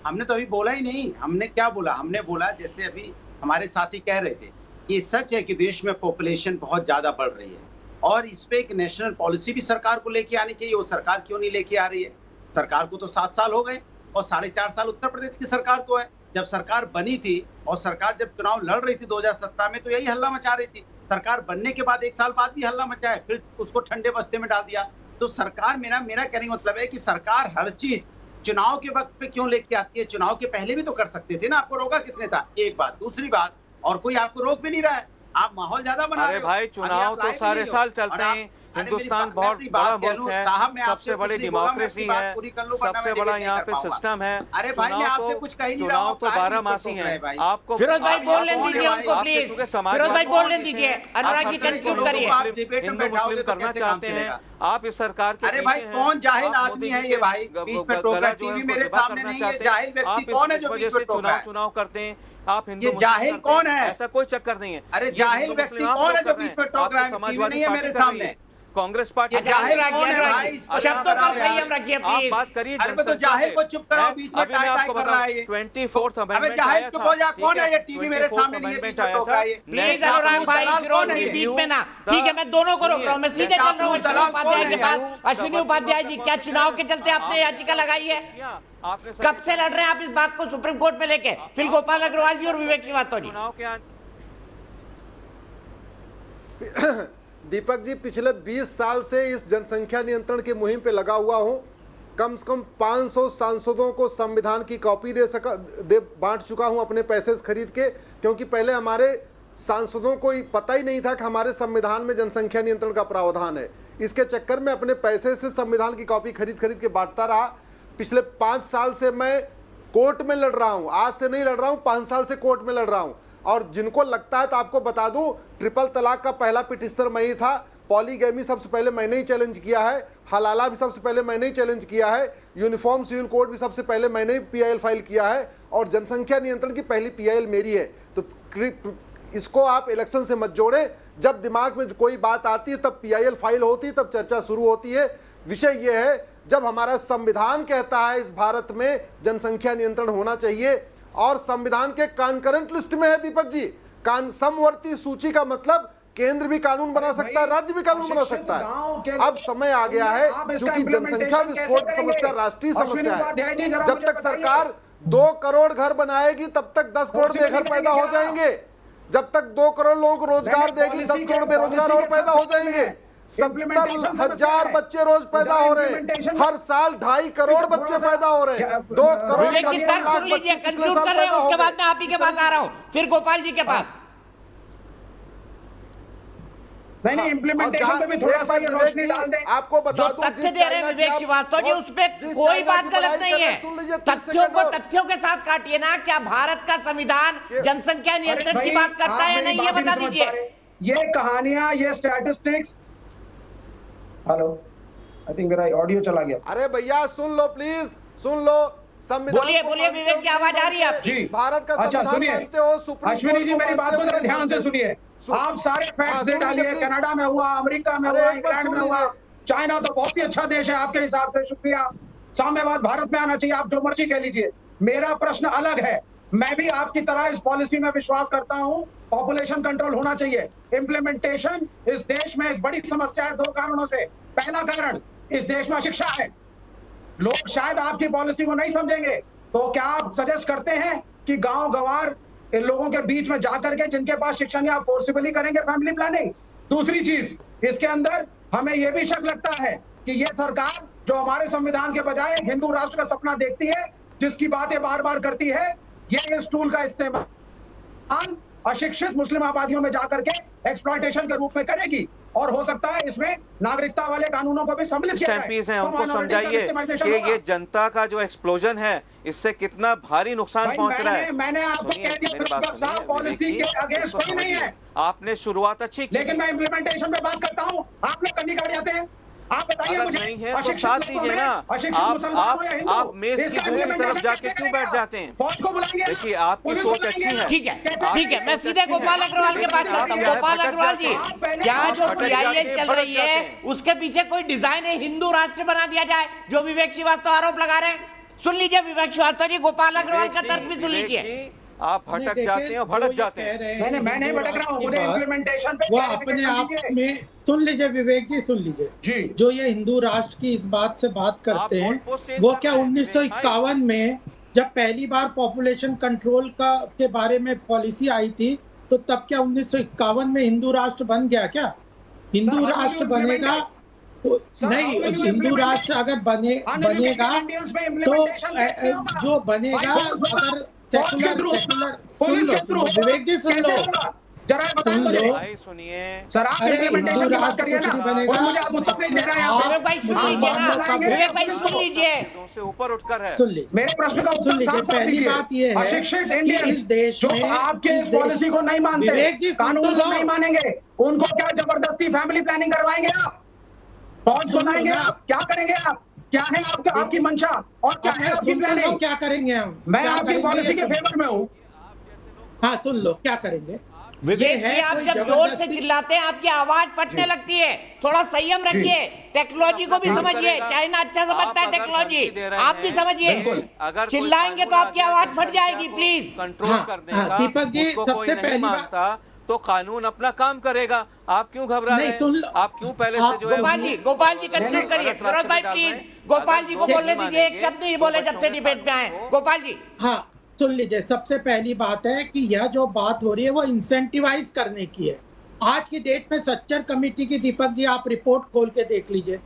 हमने तो अभी बोला ही नहीं। हमने क्या बोला? हमने बोला, जैसे अभी हमारे साथी कह रहे थे, ये सच है कि देश में पॉपुलेशन बहुत ज्यादा बढ़ रही है और इस पे एक नेशनल पॉलिसी भी सरकार को लेके आनी चाहिए। वो सरकार क्यों नहीं लेके आ रही है? सरकार को तो 7 साल हो गए और 4.5 साल उत्तर प्रदेश की सरकार को है। जब सरकार बनी थी और सरकार जब चुनाव लड़ रही थी 2017 में, तो यही हल्ला मचा रही थी। सरकार बनने के बाद 1 साल बाद भी हल्ला मचा है, फिर उसको ठंडे बस्ते में डाल दिया। तो सरकार, मेरा कहने का मतलब है कि सरकार हर चीज चुनाव के वक्त पे क्यों लेके आती है? चुनाव के पहले भी तो कर सकते थे ना। आपको रोका किसने था? एक बात। दूसरी बात, और कोई आपको रोक भी नहीं रहा है, आप माहौल ज्यादा बना रहे हो। अरे भाई, चुनाव तो सारे साल चलते हैं। हिंदुस्तान बहुत बड़ा मुल्क है, सबसे बड़ी डेमोक्रेसी है, सबसे बड़ा यहाँ पे सिस्टम है। अरे भाई, मैं आपसे कुछ कह नहीं रहा हूँ, चुनाव तो 12 मासी है। आपको फिरोज भाई बोलने दीजिए उनको, प्लीज। फिरोज भाई बोलने दीजिए, अनुराग जी कंक्लूड करिए। हिंदू मुस्लिम करना चाहते हैं आप इस सरकार के? अरे भाई, कौन जाहिल आदमी है ये भाई? बीच में टोक रहा, टीवी मेरे सामने नहीं है। जाहिल व्यक्ति कौन है जो बीच में टोक रहा है? चुनाव करते हैं आप, हिंदू ये जाहिल कौन है? ऐसा कोई चक्कर नहीं है। अरे जाहिल व्यक्ति कौन है जो बीच में टोक रहा है? टीवी नहीं है मेरे सामने। कांग्रेस पार्टी शब्दों पर संयम रखिए प्लीज। बात करिए, अरे तो जाहिल को चुप कराओ, बीच में टाई टाई कर रहा है ये। 24th amendment. अबे जाहिल चुप हो जा, कौन है ये? टीवी मेरे सामने नहीं है, बीच में टोक रहा है ये। प्लीज अनुराग भाई, फिरोज जी बीच में ना। ठीक है, मैं दोनों को रोक रहा हूँ। मैं सीधे चल रहा हूँ अश्विनी उपाध्याय के पास। अश्विनी उपाध्याय जी, क्या चुनाव के चलते आपने याचिका लगाई है? कब से लड़ रहे हैं आप इस बात को सुप्रीम कोर्ट में लेके? फिर गोपाल अग्रवाल जी और विवेक श्रीवास्तव जी। दीपक जी, पिछले 20 साल से इस जनसंख्या नियंत्रण की मुहिम पे लगा हुआ हूं। कम से कम 500 सांसदों को संविधान की कॉपी बांट चुका हूं अपने पैसे से खरीद के, क्योंकि पहले हमारे सांसदों को पता ही नहीं था कि हमारे संविधान में जनसंख्या नियंत्रण का प्रावधान है। इसके चक्कर में अपने पैसे से संविधान की कॉपी खरीद के बांटता रहा। पिछले 5 साल से मैं कोर्ट में लड़ रहा हूं। आज से नहीं लड़ रहा हूं, 5 साल से कोर्ट में लड़ रहा हूं। और जिनको लगता है तो आपको बता दूं, ट्रिपल तलाक का पहला पिटिशनर मैं ही था। पॉलीगैमी सबसे पहले मैंने ही चैलेंज किया है। हलाला भी सबसे पहले मैंने ही चैलेंज किया है। यूनिफॉर्म सिविल कोड भी सबसे पहले मैंने ही PIL फाइल किया है। और जनसंख्या नियंत्रण की पहली PIL मेरी है। तो इसको आप इलेक्शन से मत जोड़ें। जब दिमाग में कोई बात आती है तब PIL फाइल होती है, तब चर्चा शुरू होती है। विषय यह है, जब हमारा संविधान कहता है इस भारत में जनसंख्या नियंत्रण होना चाहिए, और संविधान के कॉन्करेंट लिस्ट में है दीपक जी, समवर्ती सूची का मतलब केंद्र भी कानून बना सकता है, राज्य भी कानून बना सकता है। अब समय आ गया है, क्योंकि जनसंख्या विस्फोट समस्या राष्ट्रीय समस्या है। जब तक सरकार 2 करोड़ घर बनाएगी तब तक 10 करोड़ बेघर पैदा हो जाएंगे। जब तक 2 करोड़ लोगों को रोजगार देगी 10 करोड़ बेरोजगार और पैदा हो जाएंगे। 70,000 बच्चे रोज पैदा हो रहे हैं, हर साल 2.5 करोड़ बच्चे पैदा हो रहे हैं, 2 करोड़ कंक्लूड कर रहे हैं, उसके बाद मैं आप ही के पास आ रहा हूं, फिर गोपाल जी के पास। नहीं, इम्प्लीमेंटेशन पे भी थोड़ा सा ये रोशनी डाल दें। आपको बता दूं, तथ्य दे रहे हैं विवेक श्रीवास्तव जी, उस पर कोई बात गलत नहीं है। तथ्यों को तथ्यों के साथ काटिए ना। क्या भारत का संविधान जनसंख्या नियंत्रण की बात करता है या नहीं, ये बता दीजिए। ये कहानियां, ये स्टैटिस्टिक्स। हेलो, आई थिंक मेरा ऑडियो चला गया। अरे भैया सुन लो, प्लीज सुन लो। बोलिए बोलिए, विवेक की आवाज आ रही है आपकी। जी, भारत का अच्छा संविधान मानते हो, सुप्रीम अश्विनी जी मेरी बात को जरा ध्यान से सुनिए। आप सारे फैक्ट्स दे डालिए, कनाडा में हुआ, अमेरिका में हुआ, इंग्लैंड में हुआ, चाइना तो बहुत ही अच्छा देश है आपके हिसाब से, शुक्रिया। साम्यवाद भारत में आना चाहिए, आप जो मर्जी कह लीजिए। मेरा प्रश्न अलग है। मैं भी आपकी तरह इस पॉलिसी में विश्वास करता हूं, पॉपुलेशन कंट्रोल होना चाहिए। इम्प्लीमेंटेशन इस देश में एक बड़ी समस्या है 2 कारणों से। पहला कारण, इस देश में अशिक्षा है। लोग शायद आपकी पॉलिसी को नहीं समझेंगे, तो क्या आप सजेस्ट करते हैं कि गांव गंवार इन लोगों के बीच में जाकर के जिनके पास शिक्षा नहीं, आप फोर्सिबली करेंगे फैमिली प्लानिंग? दूसरी चीज, इसके अंदर हमें यह भी शक लगता है कि यह सरकार जो हमारे संविधान के बजाय एक हिंदू राष्ट्र का सपना देखती है, जिसकी बातें बार बार करती है, यह इस टूल का इस्तेमाल अशिक्षित मुस्लिम आबादियों में जाकर के एक्सप्लॉयटेशन के रूप में करेगी। और हो सकता है इसमें नागरिकता वाले कानूनों को भी सम्मिलित किया जाए। हैं, उनको समझाइए कि ये जनता का जो एक्सप्लोजन है, इससे कितना भारी नुकसान पहुंच रहा है। मैंने आपको कह दिया, पॉलिसी के अगेंस्ट कोई नहीं है। आपने शुरुआत अच्छी की, लेकिन मैं इम्प्लीमेंटेशन पे बात करता हूँ। आप लोग करनी गाड़ी आते हैं, आप बताइए मुझे। नहीं है तो साथ दीजिए ना। आप मेज की दूसरी तरफ जाके क्यों बैठ जाते हैं? फौज को बुलाएंगे। देखिए आपकी सोच अच्छी है। ठीक है, मैं सीधे गोपाल अग्रवाल के पास आता हूँ। गोपाल अग्रवाल जी, क्या जो पीआईएल चल रही है उसके पीछे कोई डिजाइन है हिंदू राष्ट्र बना दिया जाए, जो विवेक श्रीवास्तव आरोप लगा रहे हैं? सुन लीजिए विवेक श्रीवास्तव जी, गोपाल अग्रवाल का तर्क भी सुन लीजिए। आप भटक जाते हैं और भड़क जाते हैं। मैं नहीं भटक रहा हूँ, मुझे इम्प्लीमेंटेशन पे वो अपने आप में सुन लीजिए विवेक जी, सुन लीजिए जी। जो ये हिंदू राष्ट्र की इस बात से बात करते हैं, वो क्या 1951 में जब पहली बार पॉपुलेशन कंट्रोल के बारे में पॉलिसी आई थी, तो तब क्या 1951 में हिंदू राष्ट्र बन गया? क्या हिंदू राष्ट्र बनेगा? नहीं, हिंदू राष्ट्र अगर बनेगा तो जो बनेगा, अगर सेकुलर पुलिस के थ्रू, विवेक जी सुन लो, जरा बताओ भाई, सुनिए सर, आप इम्प्लीमेंटेशन की बात करिए ना, और मुझे आप उत्तर नहीं दे रहे हैं। विवेक भाई सुन लीजिए ना, विवेक भाई सुन लीजिए, से ऊपर उठकर है। सुन लीजिए मेरे प्रश्न का उत्तर साफ साफ पहली दीजिए। बात ये है, अशिक्षित इंडियंस इस देश जो में आपके इस पॉलिसी को नहीं मानते, कानून को नहीं मानेंगे, उनको क्या जबरदस्ती फैमिली प्लानिंग करवाएंगे आप? फौज को लाएंगे आप? क्या करेंगे आप? क्या है आपकी मंशा और क्या है आपकी प्लानिंग? क्या करेंगे हम? मैं आपकी पॉलिसी के फेवर में हूँ। हाँ सुन लो, क्या करेंगे विवेक जी? आप जब जोर से चिल्लाते हैं आपकी आवाज फटने लगती है, थोड़ा संयम रखिए। टेक्नोलॉजी को भी समझिए, चाइना अच्छा समझता है टेक्नोलॉजी, आप भी समझिए। अगर चिल्लाएंगे तो आपकी आवाज फट जाएगी, प्लीज कंट्रोल कर देगा। दीपक जी, सबसे पहली बात तो कानून अपना काम करेगा। आप क्यों घबरा रहे हैं? आप क्यों पहले से जो है गोपाल जी कंक्लूड करिए। फिरोज भाई प्लीज गोपाल जी को बोलने दीजिए, एक शब्द नहीं बोले जब से डिबेट में आए। गोपाल जी हाँ सुन लीजिए, सबसे पहली बात है कि यह जो बात हो रही है वो इंसेंटिवाइज करने की है। आज की डेट में सच्चर कमेटी की, दीपक जी आप रिपोर्ट खोल के देख लीजिए,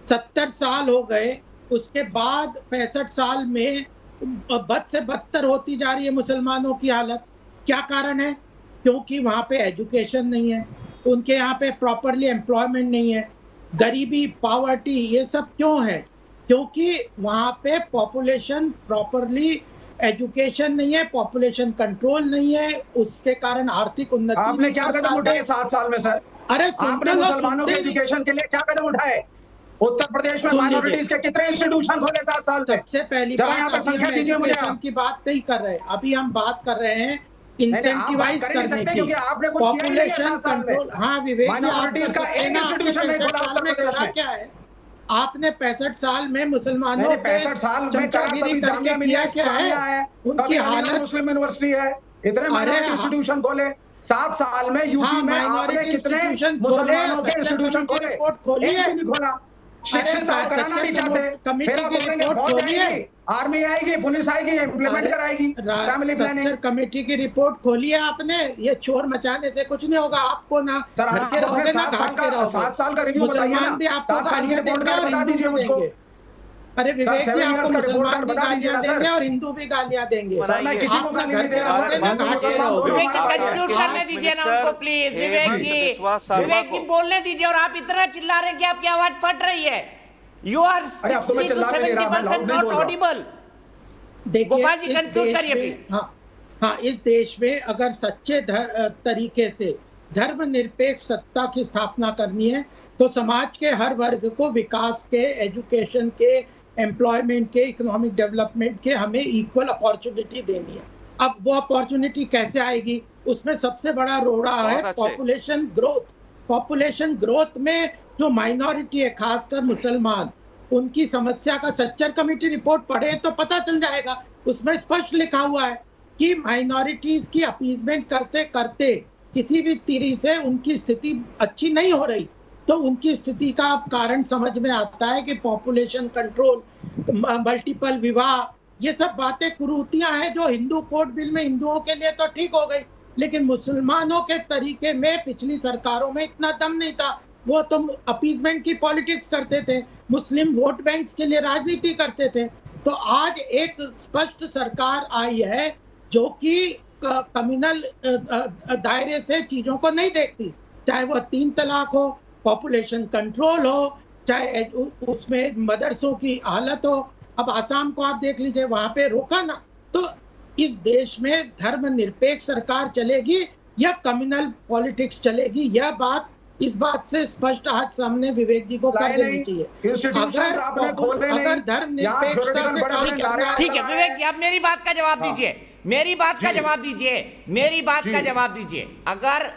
70 साल हो गए, उसके बाद 65 साल में बद से बदतर होती जा रही है मुसलमानों की हालत। क्या कारण है? क्योंकि वहाँ पे एजुकेशन नहीं है, उनके यहाँ पे प्रॉपरली एम्प्लॉयमेंट नहीं है, गरीबी, पॉवर्टी, ये सब क्यों है? क्योंकि वहाँ पे पॉपुलेशन प्रॉपरली एजुकेशन नहीं है, पॉपुलेशन कंट्रोल नहीं है, उसके कारण आर्थिक उन्नति। आपने क्या कदम उठाए 7 साल में सर? अरे आपने मुसलमानों के एजुकेशन के लिए क्या कदम उठाए? उत्तर प्रदेश में माइनॉरिटीज के कितने इंस्टीट्यूशन खोले 7 साल से? सबसे पहली बात, यहाँ पे संख्या दीजिए मुझे। की बात नहीं कर रहे, अभी हम बात कर रहे हैं इंसेंटिवाइज करने की, क्योंकि आपने कुछ पॉपुलेशन कंट्रोल। हाँ विवेक, माइनॉरिटीज का एक इंस्टीट्यूशन नहीं खोला उत्तर प्रदेश में। क्या है, आपने 65 साल में मुसलमानों 65 साल में चमचागिरी करके किया क्या है? उनकी हालत, मुस्लिम यूनिवर्सिटी है, इतने माइनॉरिटी इंस्टीट्यूशन खोले 7 साल में। यूपी में आपने कितने मुसलमानों के इंस्टीट्यूशन खोले? एक भी नहीं खोला। शिक्षित कराना नहीं चाहते, मेरा बोलेंगे फौज आएगी, आर्मी आएगी, पुलिस आएगी, इम्प्लीमेंट कराएगी फैमिली प्लानिंग। स्ट्रक्चर कमेटी की रिपोर्ट खोली है आपने? ये शोर मचाने से कुछ नहीं होगा, आपको ना सर घर के रहोगे ना घाट के रहोगे। 7 साल का रिव्यू बताइए ना, मुसलमान भी आपको 7 साल की गालियां रिपोर्ट देंगे और बता हिंदू दीजिए भी मुझको। देंगे। अरे विवेक जी, 7 आपको years का रिपोर्ट मुसलमान कार्ड भी बता दीजिए गालियां ना सर। देंगे और हिंदू भी गालियां देंगे। सर मैं किसी को गाली नहीं दे रहा हूं, ना घाट के रहोगे। विवेक जी कंक्लूड करने दीजिए ना उनको प्लीज। विवेक जी बोलने दीजिए। और आप इतना चिल्ला रहे हैं कि आपकी आवाज फट रही है। You are 60 to 70% not audible. Gopal ji conclude करिए प्लीज। हाँ, इस देश में अगर सच्चे तरीके से धर्मनिरपेक्ष सत्ता की स्थापना करनी है तो समाज के हर वर्ग को विकास के, एजुकेशन के, एम्प्लॉयमेंट के, इकोनॉमिक डेवलपमेंट के हमें इक्वल अपॉर्चुनिटी देनी है। अब वो अपॉर्चुनिटी कैसे आएगी? उसमें सबसे बड़ा रोड़ा है पॉपुलेशन ग्रोथ। पॉपुलेशन ग्रोथ में जो माइनॉरिटी है, खासकर मुसलमान, उनकी समस्या का सच्चर कमेटी रिपोर्ट पढ़े तो पता चल जाएगा। उसमें स्पष्ट लिखा हुआ है कि माइनॉरिटीज की अपीजमेंट करते करते किसी भी तरीके से उनकी स्थिति अच्छी नहीं हो रही, तो उनकी स्थिति का कारण समझ में आता है कि पॉपुलेशन कंट्रोल, मल्टीपल विवाह, ये सब बातें कुरीतियां हैं जो हिंदू कोड बिल में हिंदुओं के लिए तो ठीक हो गई, लेकिन मुसलमानों के तरीके में पिछली सरकारों में इतना दम नहीं था। वो तो अपीजमेंट की पॉलिटिक्स करते थे, मुस्लिम वोट बैंक्स के लिए राजनीति करते थे। तो आज एक स्पष्ट सरकार आई है जो कि कम्युनल दायरे से चीजों को नहीं देखती, चाहे वो 3 तलाक हो, पॉपुलेशन कंट्रोल हो, चाहे उसमें मदरसों की हालत हो। अब आसाम को आप देख लीजिए, वहां पे रोका ना। तो इस देश में धर्मनिरपेक्ष सरकार चलेगी या कम्युनल पॉलिटिक्स चलेगी, यह बात इस बात से स्पष्ट आज सामने विवेक जी को कर देनी चाहिए। अगर धर्मनिरपेक्षता से ठीक है विवेक जी, आप मेरी बात का जवाब दीजिए। मेरी बात का जवाब दीजिए। मेरी बात का जवाब दीजिए। अगर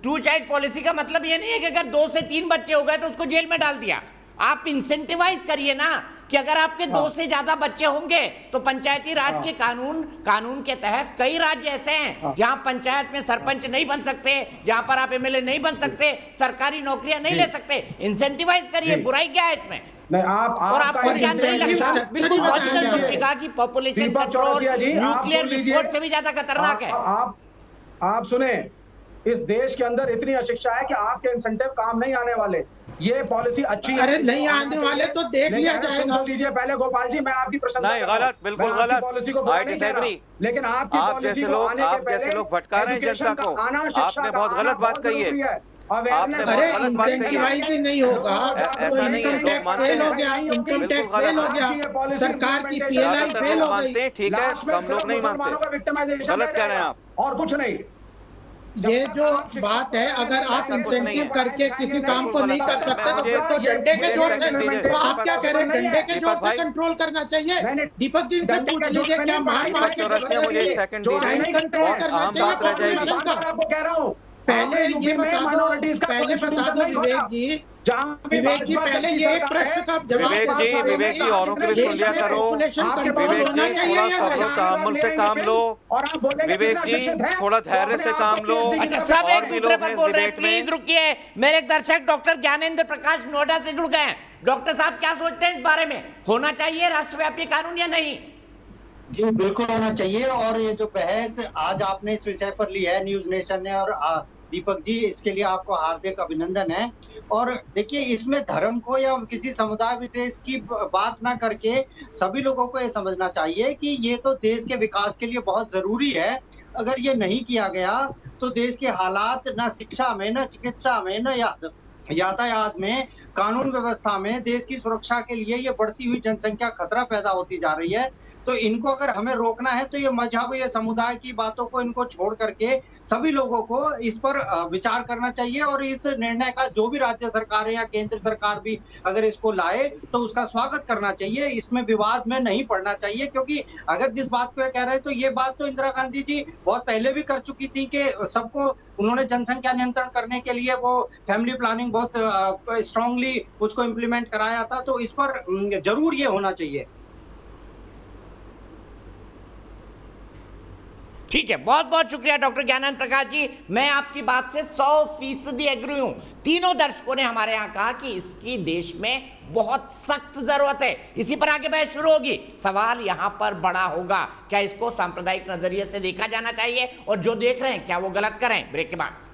2 चाइल्ड पॉलिसी का मतलब ये नहीं है कि अगर 2 से 3 बच्चे हो गए तो उसको जेल में डाल दिया। आप इंसेंटिवाइज करिए ना कि अगर आपके 2 से ज्यादा बच्चे होंगे तो पंचायती राज के कानून के तहत कई राज्य ऐसे हैं जहां पंचायत में सरपंच नहीं बन सकते, जहां पर आप एमएलए नहीं बन सकते, सरकारी नौकरियां नहीं ले सकते। इंसेंटिवाइज करिए, बुराई क्या है इसमें? नहीं, और आपको क्या नहीं लगता? बिल्कुल लॉजिकल सोचिएगा कि पॉपुलेशन कंट्रोल न्यूक्लियर विस्फोट से भी ज्यादा खतरनाक है। आप सुने, इस देश के अंदर इतनी अशिक्षा है कि आपके इंसेंटिव काम नहीं आने वाले। ये पॉलिसी अच्छी है, अरे नहीं आने वाले तो देख लिया जाएगा। सुन लीजिए पहले गोपाल जी, मैं आपकी प्रशंसा नहीं, गलत, बिल्कुल गलत। पॉलिसी को लेकिन आपकी आप जैसे लोग भटका रहे हैं जनता को। आपने बहुत गलत बात कही है। नहीं होगा, ऐसा नहीं है, लोग मानते हैं। हो गया, इनकम टैक्स फेल हो गया, सरकार की पीएलआई फेल हो गई। ठीक है, हम लोग नहीं मानते, गलत कह रहे हैं आप। और कुछ नहीं। ये जो बात है, अगर आप इंसेंटिव करके किसी काम को नहीं कर सकते तो फिर तो डंडे के जोर से, तो आप क्या कह रहे हैं? डंडे के जोर से कंट्रोल करना चाहिए। दीपक जी से पूछ लीजिए, क्या मार मार के मुझे एक सेकंड दीजिए, कंट्रोल करना चाहिए पॉपुलेशन का? आपको कह रहा हूँ, पहले ये बता दो विवेक जी, पहले ये प्रश्न का जवाब। विवेक जी औरों की भी सुन लिया करो। विवेक जी थोड़ा सब्र तहम्मुल से काम लो। विवेक जी थोड़ा धैर्य से काम लो। अच्छा, सब एक दूसरे पर बोल रहे हैं, प्लीज रुकिए। मेरे दर्शक डॉक्टर ज्ञानेंद्र प्रकाश नोएडा से जुड़ गए हैं। डॉक्टर साहब क्या सोचते हैं इस बारे में? होना चाहिए राष्ट्रव्यापी कानून या नहीं? जी बिल्कुल होना चाहिए। और ये जो बहस आज आपने इस विषय पर ली है न्यूज नेशन ने और दीपक जी, इसके लिए आपको हार्दिक अभिनंदन है। और देखिए, इसमें धर्म को या किसी समुदाय विशेष की बात ना करके सभी लोगों को ये समझना चाहिए कि ये तो देश के विकास के लिए बहुत जरूरी है। अगर ये नहीं किया गया तो देश के हालात ना शिक्षा में, ना चिकित्सा में, ना यातायात में, कानून व्यवस्था में, देश की सुरक्षा के लिए ये बढ़ती हुई जनसंख्या खतरा पैदा होती जा रही है। तो इनको अगर हमें रोकना है तो ये मजहब, ये समुदाय की बातों को इनको छोड़ करके सभी लोगों को इस पर विचार करना चाहिए। और इस निर्णय का जो भी राज्य सरकार या केंद्र सरकार भी अगर इसको लाए तो उसका स्वागत करना चाहिए। इसमें विवाद में नहीं पड़ना चाहिए, क्योंकि अगर जिस बात को कह रहे हैं तो ये बात तो इंदिरा गांधी जी बहुत पहले भी कर चुकी थी कि सबको उन्होंने जनसंख्या नियंत्रण करने के लिए वो फैमिली प्लानिंग बहुत स्ट्रांगली उसको इम्प्लीमेंट कराया था। तो इस पर जरूर ये होना चाहिए। ठीक है, बहुत बहुत शुक्रिया डॉक्टर ज्ञानानंद प्रकाश जी। मैं आपकी बात से 100% एग्री हूं। तीनों दर्शकों ने हमारे यहां कहा कि इसकी देश में बहुत सख्त जरूरत है। इसी पर आगे बहस शुरू होगी। सवाल यहां पर बड़ा होगा, क्या इसको सांप्रदायिक नजरिए से देखा जाना चाहिए, और जो देख रहे हैं क्या वो गलत करें? ब्रेक के बाद